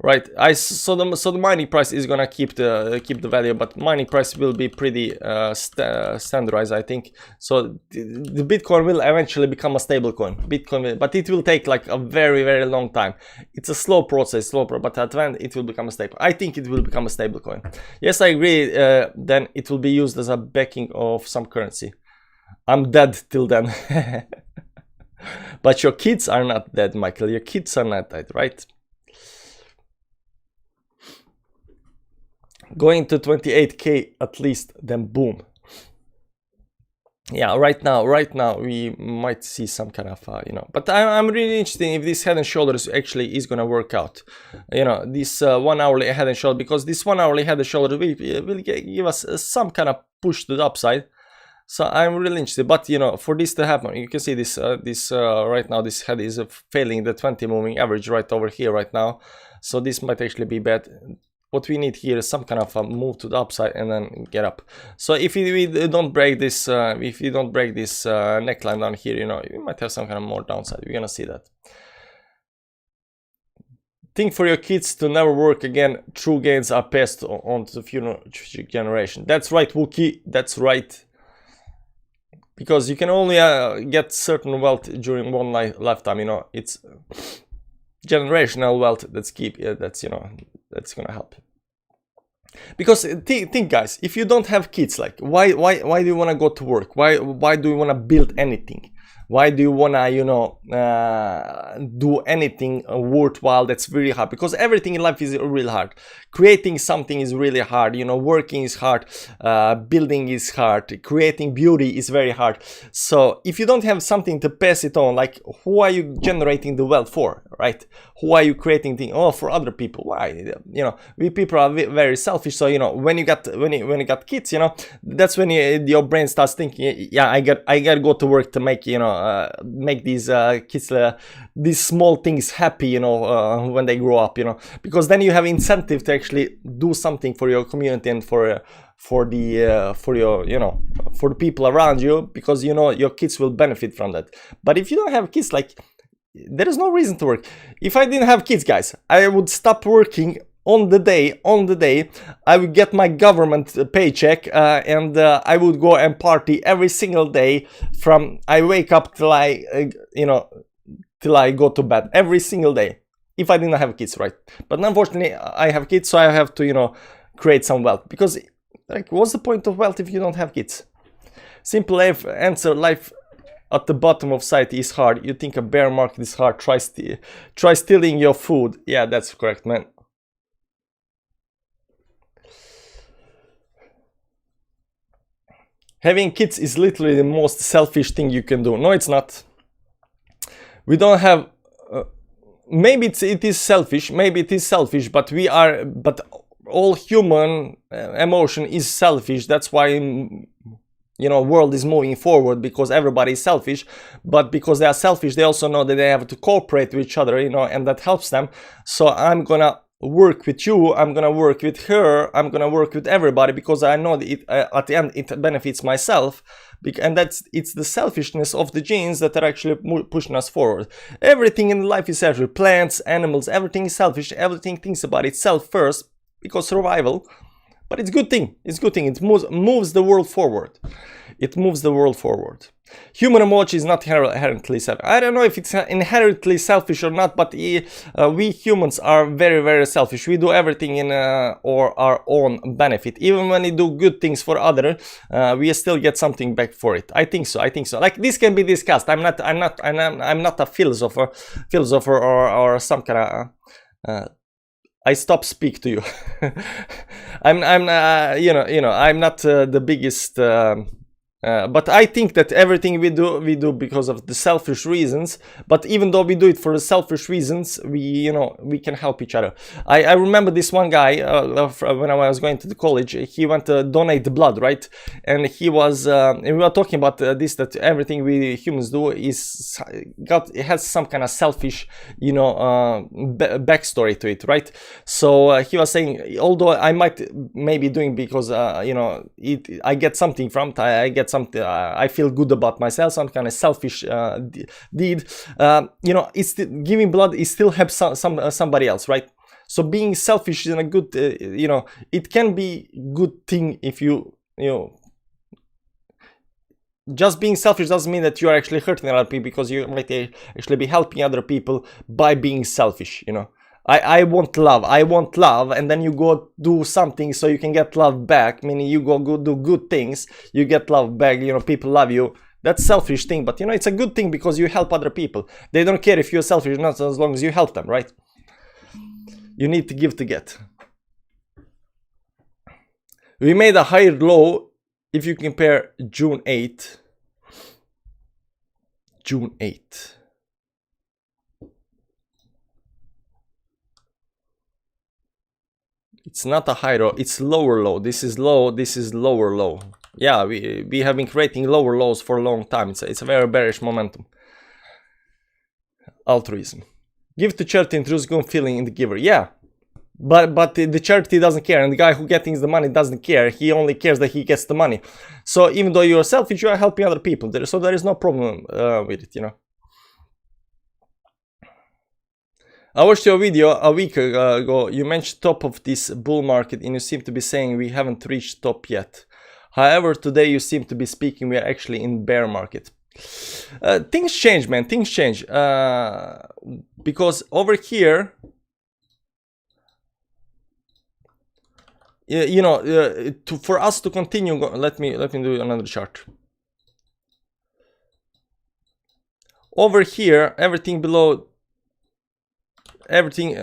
right? So the mining price is gonna keep the value, but mining price will be pretty standardized, I think. So the Bitcoin will eventually become a stable coin. But it will take like a very long time. It's a slow process, but at the end it will become a stable. I think it will become a stable coin. Yes, I agree. Then it will be used as a backing of some currency. I'm dead till then. But your kids are not dead, Michael. Your kids are not dead, right? Going to 28k at least, then boom. Yeah, right now we might see some kind of you know, but I'm really interested if this head and shoulders actually is gonna work out. You know, this 1 hourly head and shoulder, because this 1 hourly head and shoulder will give us some kind of push to the upside. So I'm really interested, but you know, for this to happen, you can see this right now this head is failing the 20 moving average right over here right now. So this might actually be bad. What we need here is some kind of a move to the upside and then get up. So if we don't break this, neckline down here, you know, we might have some kind of more downside. We're gonna see that. Think for your kids to never work again. True gains are passed on to the future generation. That's right, Wookie. That's right. Because you can only get certain wealth during one lifetime. You know, it's generational wealth that's that's, you know, that's gonna help. Because think guys, if you don't have kids, like why do you want to go to work? Why do you want to build anything? Why do you want to, you know, do anything worthwhile? That's very hard, because everything in life is really hard. Creating something is really hard, you know, working is hard, building is hard, creating beauty is very hard. So if you don't have something to pass it on, like who are you generating the wealth for, right? Who are you creating things? Oh, for other people. Why? You know, we people are very selfish. So you know, when you got kids, you know, that's when your brain starts thinking, yeah, I got to go to work to make, you know, make these kids these small things happy, you know, when they grow up, you know, because then you have incentive to actually do something for your community and for your, you know, for the people around you, because you know your kids will benefit from that. But if you don't have kids, like, there is no reason to work. If I didn't have kids, guys, I would stop working on the day. I would get my government paycheck and I would go and party every single day from I wake up till I till I go to bed, every single day, if I didn't have kids, right? But unfortunately I have kids, so I have to, you know, create some wealth, because like, what's the point of wealth if you don't have kids? Simple answer: life at the bottom of society is hard. You think a bear market is hard? Try stealing your food. Yeah, that's correct, man. Having kids is literally the most selfish thing you can do. No, it's not. We don't have. Maybe it is selfish. Maybe it is selfish, but all human emotion is selfish. That's why, you know, world is moving forward, because everybody is selfish. But because they are selfish, they also know that they have to cooperate with each other, you know, and that helps them. So I'm gonna work with you, I'm gonna work with her, I'm gonna work with everybody, because I know that at the end it benefits myself. And it's the selfishness of the genes that are actually pushing us forward. Everything in life is selfish. Plants, animals, everything is selfish. Everything thinks about itself first, because survival. But it's a good thing. It's a good thing. It moves the world forward. It moves the world forward. Human emotion is not inherently selfish. I don't know if it's inherently selfish or not, but we humans are very, very selfish. We do everything in our own benefit. Even when we do good things for others, we still get something back for it. I think so. I think so. Like, this can be discussed. I'm not a philosopher or some kind of. I stop speak to you. I'm not the biggest. But I think that everything we do because of the selfish reasons. But even though we do it for the selfish reasons, we can help each other. I remember this one guy when I was going to the college. He went to donate blood, right? And he was, and we were talking about this, that everything we humans do it has some kind of selfish, backstory to it, right? So he was saying, although I might maybe doing because I get something from it, I get something, I feel good about myself, some kind of selfish deed. It's giving blood is still help somebody else, right? So being selfish is a good, it can be good thing if just being selfish doesn't mean that you are actually hurting other people, because you might actually be helping other people by being selfish, I want love, and then you go do something so you can get love back, meaning you go do good things, you get love back, people love you. That's selfish thing, but it's a good thing because you help other people. They don't care if you're selfish or not, as long as you help them, right? You need to give to get. We made a higher low if you compare June 8. It's not a high low, it's lower low. This is low, this is lower low. Yeah, we have been creating lower lows for a long time. It's a very bearish momentum. Altruism. Give to charity, introduce good feeling in the giver. Yeah, but the charity doesn't care, and the guy who getting the money doesn't care. He only cares that he gets the money. So even though you are selfish, you are helping other people. So there is no problem with it, I watched your video a week ago. You mentioned top of this bull market, and you seem to be saying we haven't reached top yet. However, today you seem to be speaking we are actually in bear market. Things change, man. Things change. Because over here, for us to continue, let me do another chart. Over here, everything below. Everything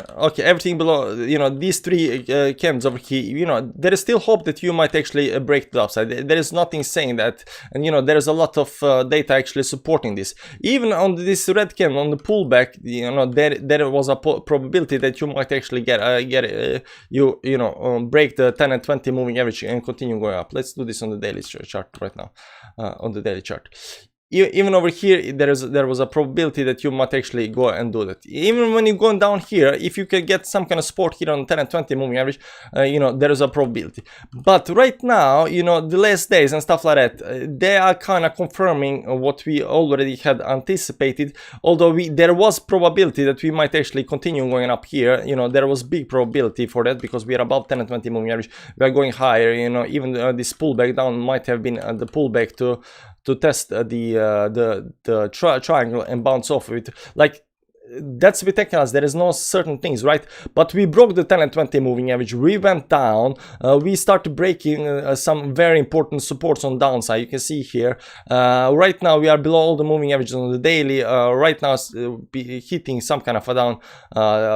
below, these three candles over here, there is still hope that you might actually break the upside. There is nothing saying that, and there is a lot of data actually supporting this. Even on this red candle on the pullback, there was a probability that you might actually break the 10 and 20 moving average and continue going up. Let's do this on the daily chart right now. On the daily chart. Even over here, there was a probability that you might actually go and do that. Even when you're going down here, if you can get some kind of support here on 10 and 20 moving average, there is a probability. But right now, the last days and stuff like that, they are kind of confirming what we already had anticipated. Although there was probability that we might actually continue going up here. There was big probability for that because we are above 10 and 20 moving average. We are going higher. Even this pullback down might have been the pullback to test the triangle and bounce off of it. Like, that's ridiculous. There is no certain things, right? But we broke the 10 and 20 moving average. We went down. We started breaking some very important supports on downside. You can see here. Right now we are below all the moving averages on the daily. Right now hitting some kind of a down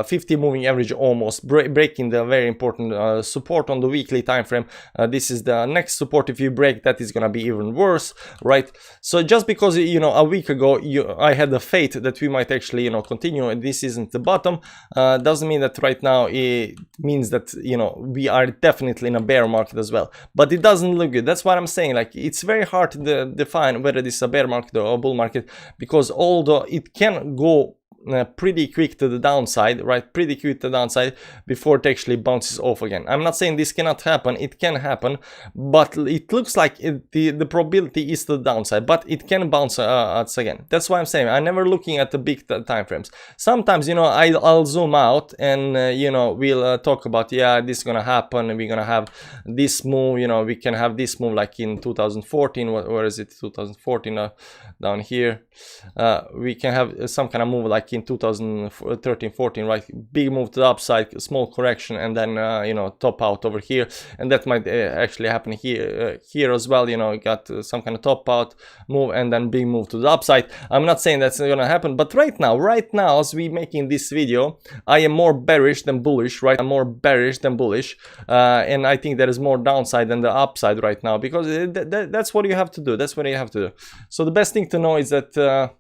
50 moving average, almost breaking the very important support on the weekly time frame. This is the next support. If you break that, is gonna be even worse, right? So just because a week ago I had the faith that we might actually continue and this isn't the bottom, doesn't mean that right now it means that, you know, we are definitely in a bear market as well. But it doesn't look good. That's what I'm saying. Like, it's very hard to define whether this is a bear market or a bull market, because although it can go pretty quick to the downside, right? Pretty quick to the downside before it actually bounces off again. I'm not saying this cannot happen. It can happen, but it looks like the probability is to the downside, but it can bounce again. That's why I'm saying I'm never looking at the big time frames. Sometimes, you know, I'll zoom out and you know, we'll talk about, yeah, this is gonna happen, and we're gonna have this move. You know, we can have this move like in 2014. Where is it? 2014 down here. We can have some kind of move like in 2013-14, right? Big move to the upside, small correction, and then you know, top out over here, and that might actually happen here as well. You know, you got some kind of top out move and then big move to the upside. I'm not saying that's gonna happen, but right now as we making this video, I am more bearish than bullish, right? I'm more bearish than bullish, and I think there is more downside than the upside right now, because that's what you have to do. That's what you have to do. So the best thing to know is that the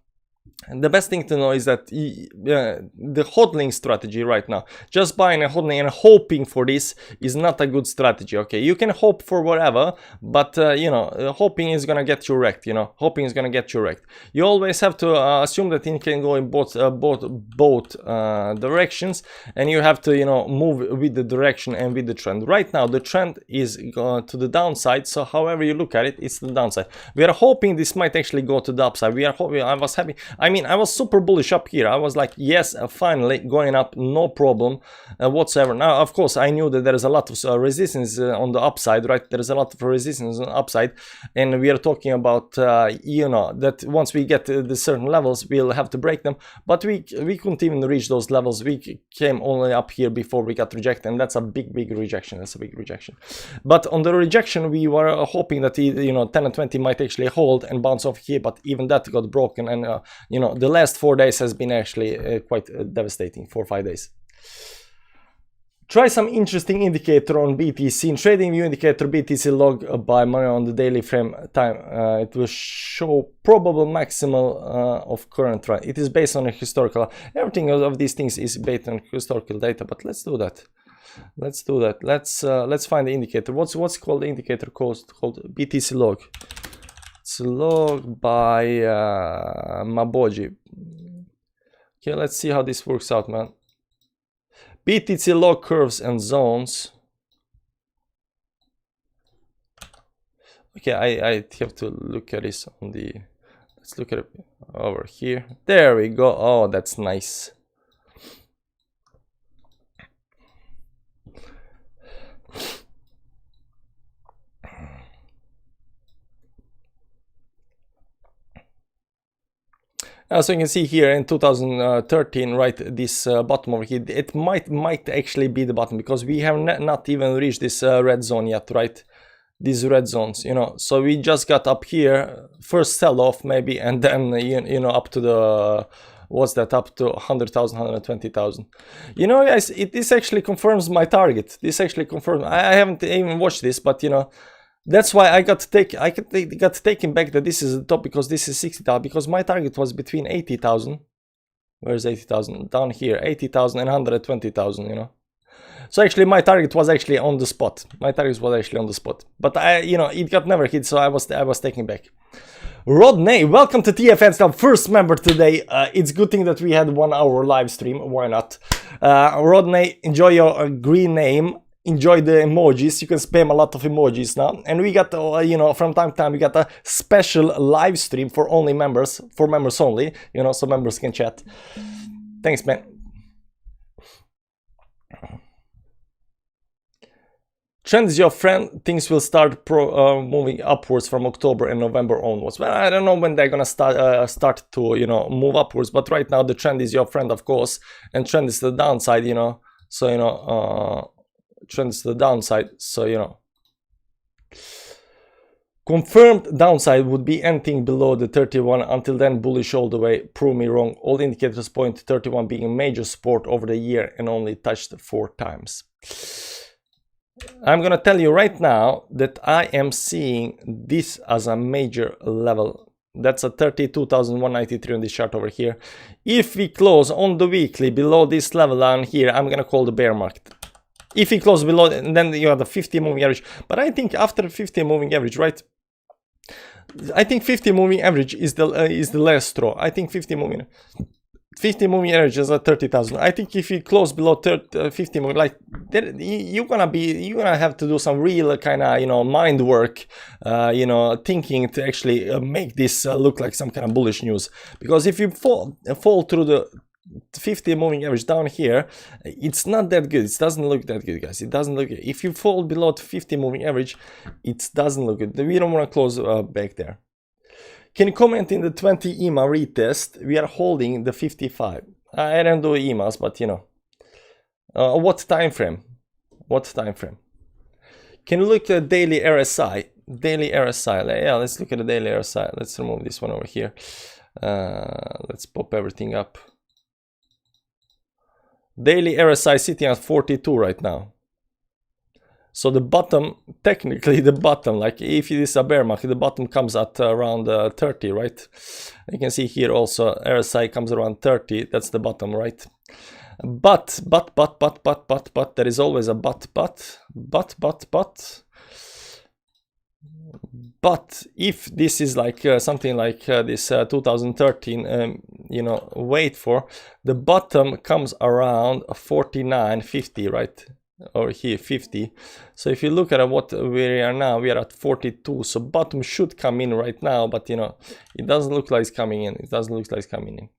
hodling strategy right now, just buying a hodling and hoping for this, is not a good strategy. Okay, you can hope for whatever, but you know, hoping is gonna get you wrecked. You know, hoping is gonna get you wrecked. You always have to assume that it can go in both directions, and you have to, you know, move with the direction and with the trend. Right now the trend is to the downside, so however you look at it, it's the downside. We are hoping this might actually go to the upside. We are hoping. I was happy. I mean, I was super bullish up here. I was like, yes, finally going up, no problem whatsoever. Now, of course, I knew that there is a lot of resistance on the upside, right? There is a lot of resistance on the upside, and we are talking about, you know, that once we get to the certain levels, we'll have to break them. But we couldn't even reach those levels. We came only up here before we got rejected, and that's a big rejection. That's a big rejection. But on the rejection, we were hoping that, you know, 10 and 20 might actually hold and bounce off here, but even that got broken, and you know, the last 4 days has been actually quite devastating. 4 or 5 days. Try some interesting indicator on BTC. In trading view indicator, BTC log by money on the daily frame time. It will show probable maximal of current trend. It is based on a historical. Everything of these things is based on historical data. But let's do that. Let's do that. Let's find the indicator. What's called the indicator called BTC log. It's log by Maboji. Okay, let's see how this works out, man. BTC log curves and zones. Okay, I have to look at this on the. Let's look at it over here. There we go. Oh, that's nice. So you can see here in 2013, right, this bottom over here, it might actually be the bottom, because we have not even reached this red zone yet, right? These red zones, you know. So we just got up here, first sell off maybe, and then you know, up to the, what's that, up to 100,000, 120,000. You know, guys, this actually confirms my target. This actually confirms. I haven't even watched this, but you know. That's why I got taken back that this is the top, because this is 60,000, because my target was between 80,000. Where's 80,000? Down here, 80,000 and 120,000, you know. So actually my target was actually on the spot. My target was actually on the spot. But you know, it got never hit, so I was taken back. Rodney, welcome to TFN's now first member today. It's good thing that we had 1 hour live stream. Why not? Rodney, enjoy your green name. Enjoy the emojis. You can spam a lot of emojis now, and we got you know, from time to time we got a special live stream for only members, for members only, you know, so members can chat. Thanks, man. Trend is your friend. Things will start moving upwards from October and November onwards. Well, I don't know when they're gonna start to, you know, move upwards, but right now the trend is your friend, of course, and trend is the downside, you know. So you know, trends to the downside, so you know, confirmed downside would be anything below the 31. Until then, bullish all the way. Prove me wrong. All indicators point to 31 being a major support over the year and only touched 4 times. I'm gonna tell you right now that I am seeing this as a major level That's a 32,193 on this chart over here. If we close on the weekly below this level down here, I'm gonna call the bear market. If we close below, then you have the 50 moving average. But I think after 50 moving average, right? I think 50 moving average is the last straw. I think 50 moving average is at 30,000. I think if you close below 50 moving, like you're gonna have to do some real kind of, you know, mind work, you know, thinking to actually make this look like some kind of bullish news. Because if you fall through the 50 moving average down here, it's not that good. It doesn't look that good, guys. It doesn't look good. If you fall below the 50 moving average, it doesn't look good. We don't want to close back there. Can you comment in the 20 EMA retest? We are holding the 55. I don't do EMAs, but you know. What time frame? What time frame? Can you look at daily RSI? Daily RSI. Yeah, let's look at the daily RSI. Let's remove this one over here. Let's pop everything up. Daily RSI sitting at 42 right now. So the bottom, technically the bottom, like if it is a bear market, the bottom comes at around 30, right? You can see here also RSI comes around 30. That's the bottom, right? But there is always a but. But if this is like something like this 2013, you know, wait for, the bottom comes around 49.50, right? Over here 50. So if you look at what we are now, we are at 42. So bottom should come in right now, but you know, it doesn't look like it's coming in. It doesn't look like it's coming in.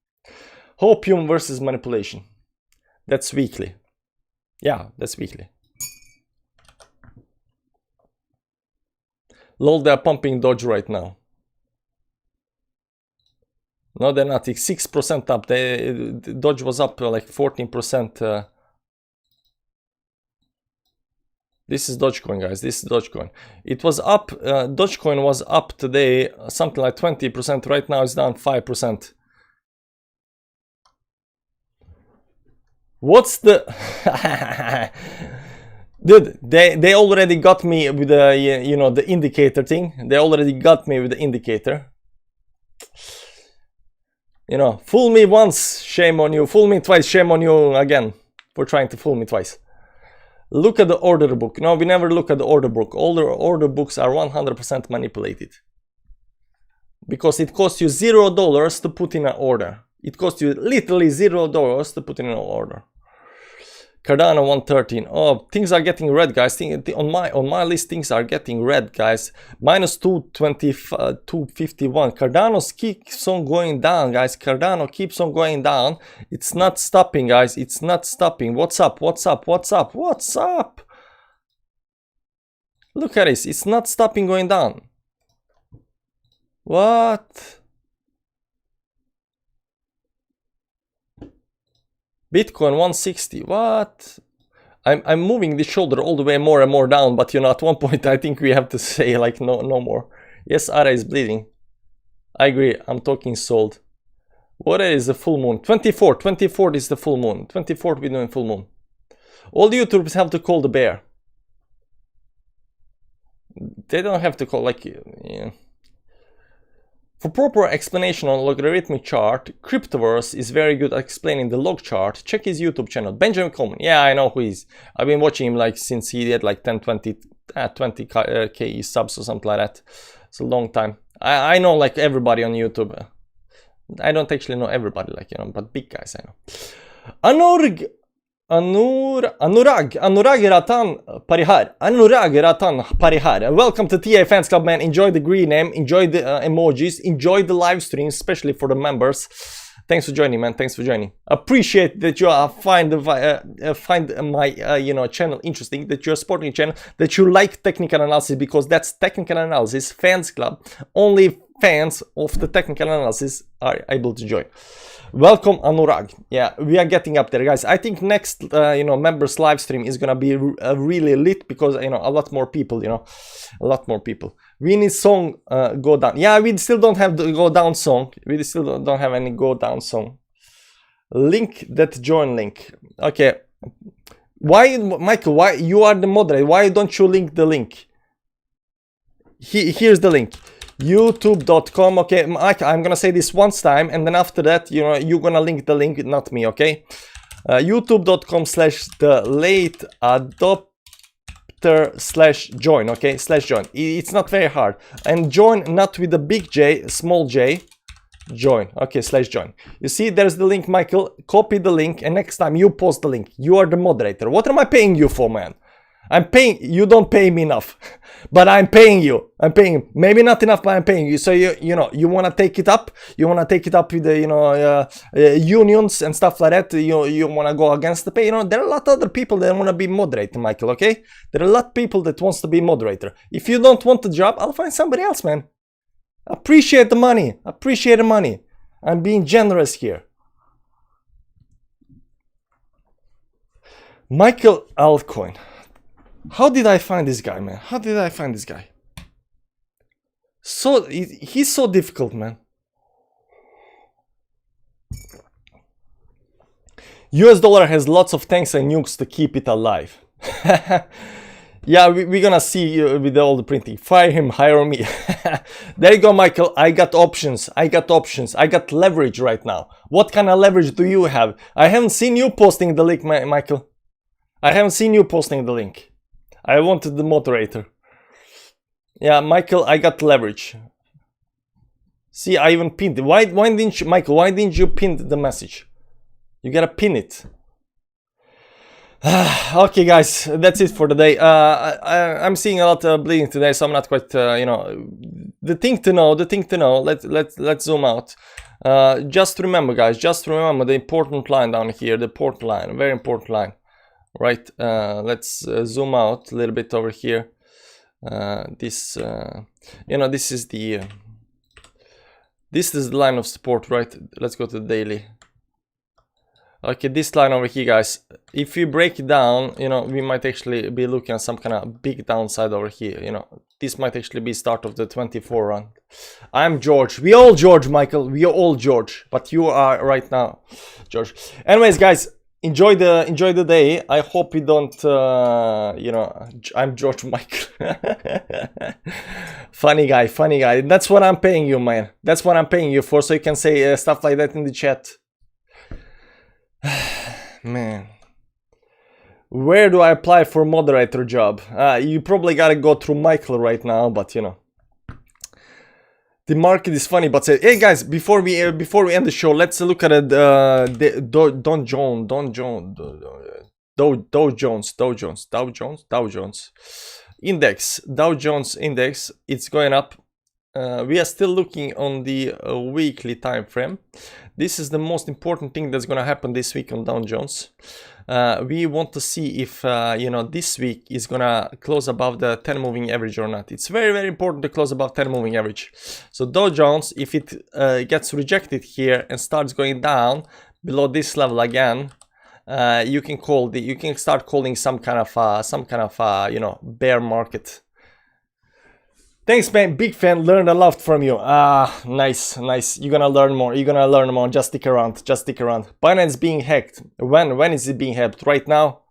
Hopium versus manipulation. That's weekly. Yeah, that's weekly. Lol, they're pumping Doge right now. No, they're not. It's 6% up. The Doge was up like 14%. This is Dogecoin, guys. This is Dogecoin. It was up. Dogecoin was up today, something like 20%. Right now, it's down 5%. What's the? Dude, they already got me with the, you know, the indicator thing. They already got me with the indicator. You know, fool me once, shame on you. Fool me twice, shame on you again for trying to fool me twice. Look at the order book. No, we never look at the order book. All the order books are 100% manipulated. Because it costs you $0 to put in an order. It costs you literally $0 to put in an order. Cardano 113. Oh, things are getting red, guys. On my list, things are getting red, guys. Minus 251. Cardano keeps on going down, guys. Cardano keeps on going down. It's not stopping, guys. It's not stopping. What's up? What's up? What's up? What's up? Look at this. It's not stopping going down. What? Bitcoin 160. What? I'm moving the shoulder all the way more and more down, but you know, at one point I think we have to say like no more. Yes, Ara is bleeding. I agree. I'm talking sold. What is the full moon? 24th is the full moon. 24th we're doing full moon. All the YouTubers have to call the bear. They don't have to call, like, yeah. For proper explanation on logarithmic chart, Cryptoverse is very good at explaining the log chart. Check his YouTube channel. Benjamin Coleman. Yeah, I know who he is. I've been watching him like since he had like 20k subs or something like that. It's a long time. I know like everybody on YouTube. I don't actually know everybody, like, you know, but big guys I know. Anurag Ratan Parihar. Welcome to TA Fans Club, man. Enjoy the green name, enjoy the emojis, enjoy the live stream, especially for the members. Thanks for joining, man. Thanks for joining. Appreciate that you find my you know, channel interesting, that you're supporting channel, that you like technical analysis, because that's technical analysis Fans Club. Only fans of the technical analysis are able to join. Welcome, Anurag. Yeah, we are getting up there, guys. I think next you know, members live stream is gonna be really lit, because you know, a lot more people, you know, a lot more people. We need song go down. Yeah, we still don't have the go down song. We still don't have any go down song. Link that join link. Okay. Why, Michael, why you are the moderator, why don't you link the link? Here's the link. youtube.com. Okay, I'm gonna say this once time, and then after that, you know, you're gonna link the link, not me. Okay, youtube.com/the late adopter /join. Okay, /join. It's not very hard, and join not with the big J, small j. Join. Okay, /join. You see, there's the link, Michael. Copy the link, and next time you post the link. You are the moderator. What am I paying you for, man? I'm paying you. Don't pay me enough, but I'm paying you. I'm paying, maybe not enough, but I'm paying you. So you know, you want to take it up. You want to take it up with the, you know, unions and stuff like that. You want to go against the pay. You know, there are a lot of other people that want to be moderator, Michael. Okay, there are a lot of people that wants to be moderator. If you don't want the job, I'll find somebody else, man. Appreciate the money. Appreciate the money. I'm being generous here. Michael Altcoin. How did I find this guy, man? How did I find this guy? So he's so difficult, man. US dollar has lots of tanks and nukes to keep it alive. Yeah, we're gonna see with all the printing. Fire him, hire me. There you go, Michael. I got options. I got options. I got leverage right now. What kind of leverage do you have? I haven't seen you posting the link, Michael. I haven't seen you posting the link. I wanted the moderator. Yeah, Michael, I got leverage. See, I even pinned it. Why didn't you, Michael, why didn't you pin the message? You gotta pin it. Okay, guys, that's it for today. I'm seeing a lot of bleeding today, so I'm not quite, you know, the thing to know. Let's zoom out. Just remember, guys, just remember the important line down here, the important line, very important line. Right, let's zoom out a little bit over here. This, you know, this is the line of support, right? Let's go to the daily. Okay, this line over here, guys. If we break it down, you know, we might actually be looking at some kind of big downside over here. You know, this might actually be start of the 24 run. I'm George. We all George, Michael. We are all George, but you are right now, George. Anyways, guys. Enjoy the day. I hope you don't you know, I'm George Michael. Funny guy. That's what I'm paying you, man. That's what I'm paying you for, so you can say stuff like that in the chat. Man, where do I apply for moderator job? You probably gotta go through Michael right now, but you know, the market is funny. But hey guys, before we end the show, let's look at Dow Jones index. Dow Jones index, it's going up. We are still looking on the weekly time frame. This is the most important thing that's going to happen this week on Dow Jones. We want to see if you know, this week is gonna close above the 10 moving average or not. It's very, very important to close above 10 moving average. So Dow Jones, if it gets rejected here and starts going down below this level again, you can start calling some kind of you know, bear market. Thanks, man. Big fan. Learned a lot from you. Nice. You're gonna learn more. Just stick around. Binance being hacked. When is it being hacked? Right now?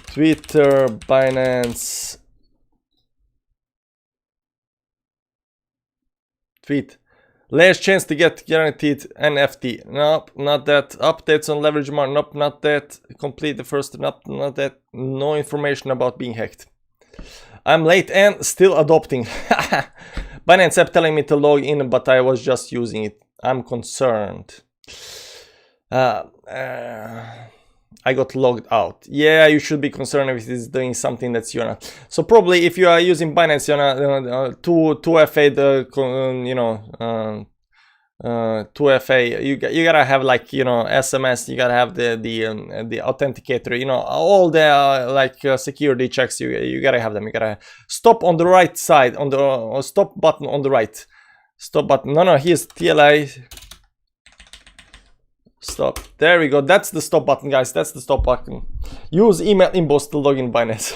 Twitter, Binance. Tweet. Last chance to get guaranteed NFT. Nope, not that. Updates on leverage market. Nope, not that. Complete the first. Nope, not that. No information about being hacked. I'm late and still adopting. Binance app telling me to log in, but I was just using it. I'm concerned. I got logged out. Yeah, you should be concerned if it's doing something that's, you know. So probably if you are using Binance, you know, 2FA, you know, 2FA, you gotta have, like, you know, SMS. You gotta have the authenticator. You know, all the like security checks. You gotta have them. You gotta stop on the right side, on the stop button on the right. Stop button. No, here's TLA. Stop. There we go. That's the stop button, guys. That's the stop button. Use email inbox to log in Binance.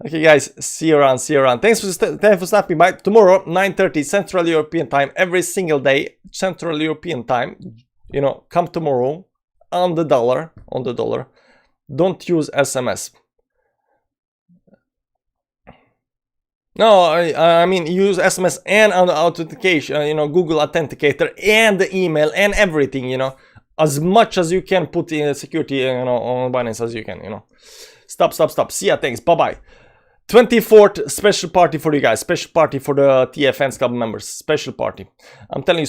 Okay, guys. See you around. Thanks for stopping by. Tomorrow, 9:30 Central European Time. Every single day, Central European Time. You know, come tomorrow on the dollar. Don't use SMS. No, I mean use SMS and authentication, you know, Google Authenticator and the email and everything, you know, as much as you can put in security, you know, on Binance as you can, you know. Stop. See ya, thanks, bye-bye. 24th special party for you guys, special party for the TFNs Club members, special party. I'm telling you.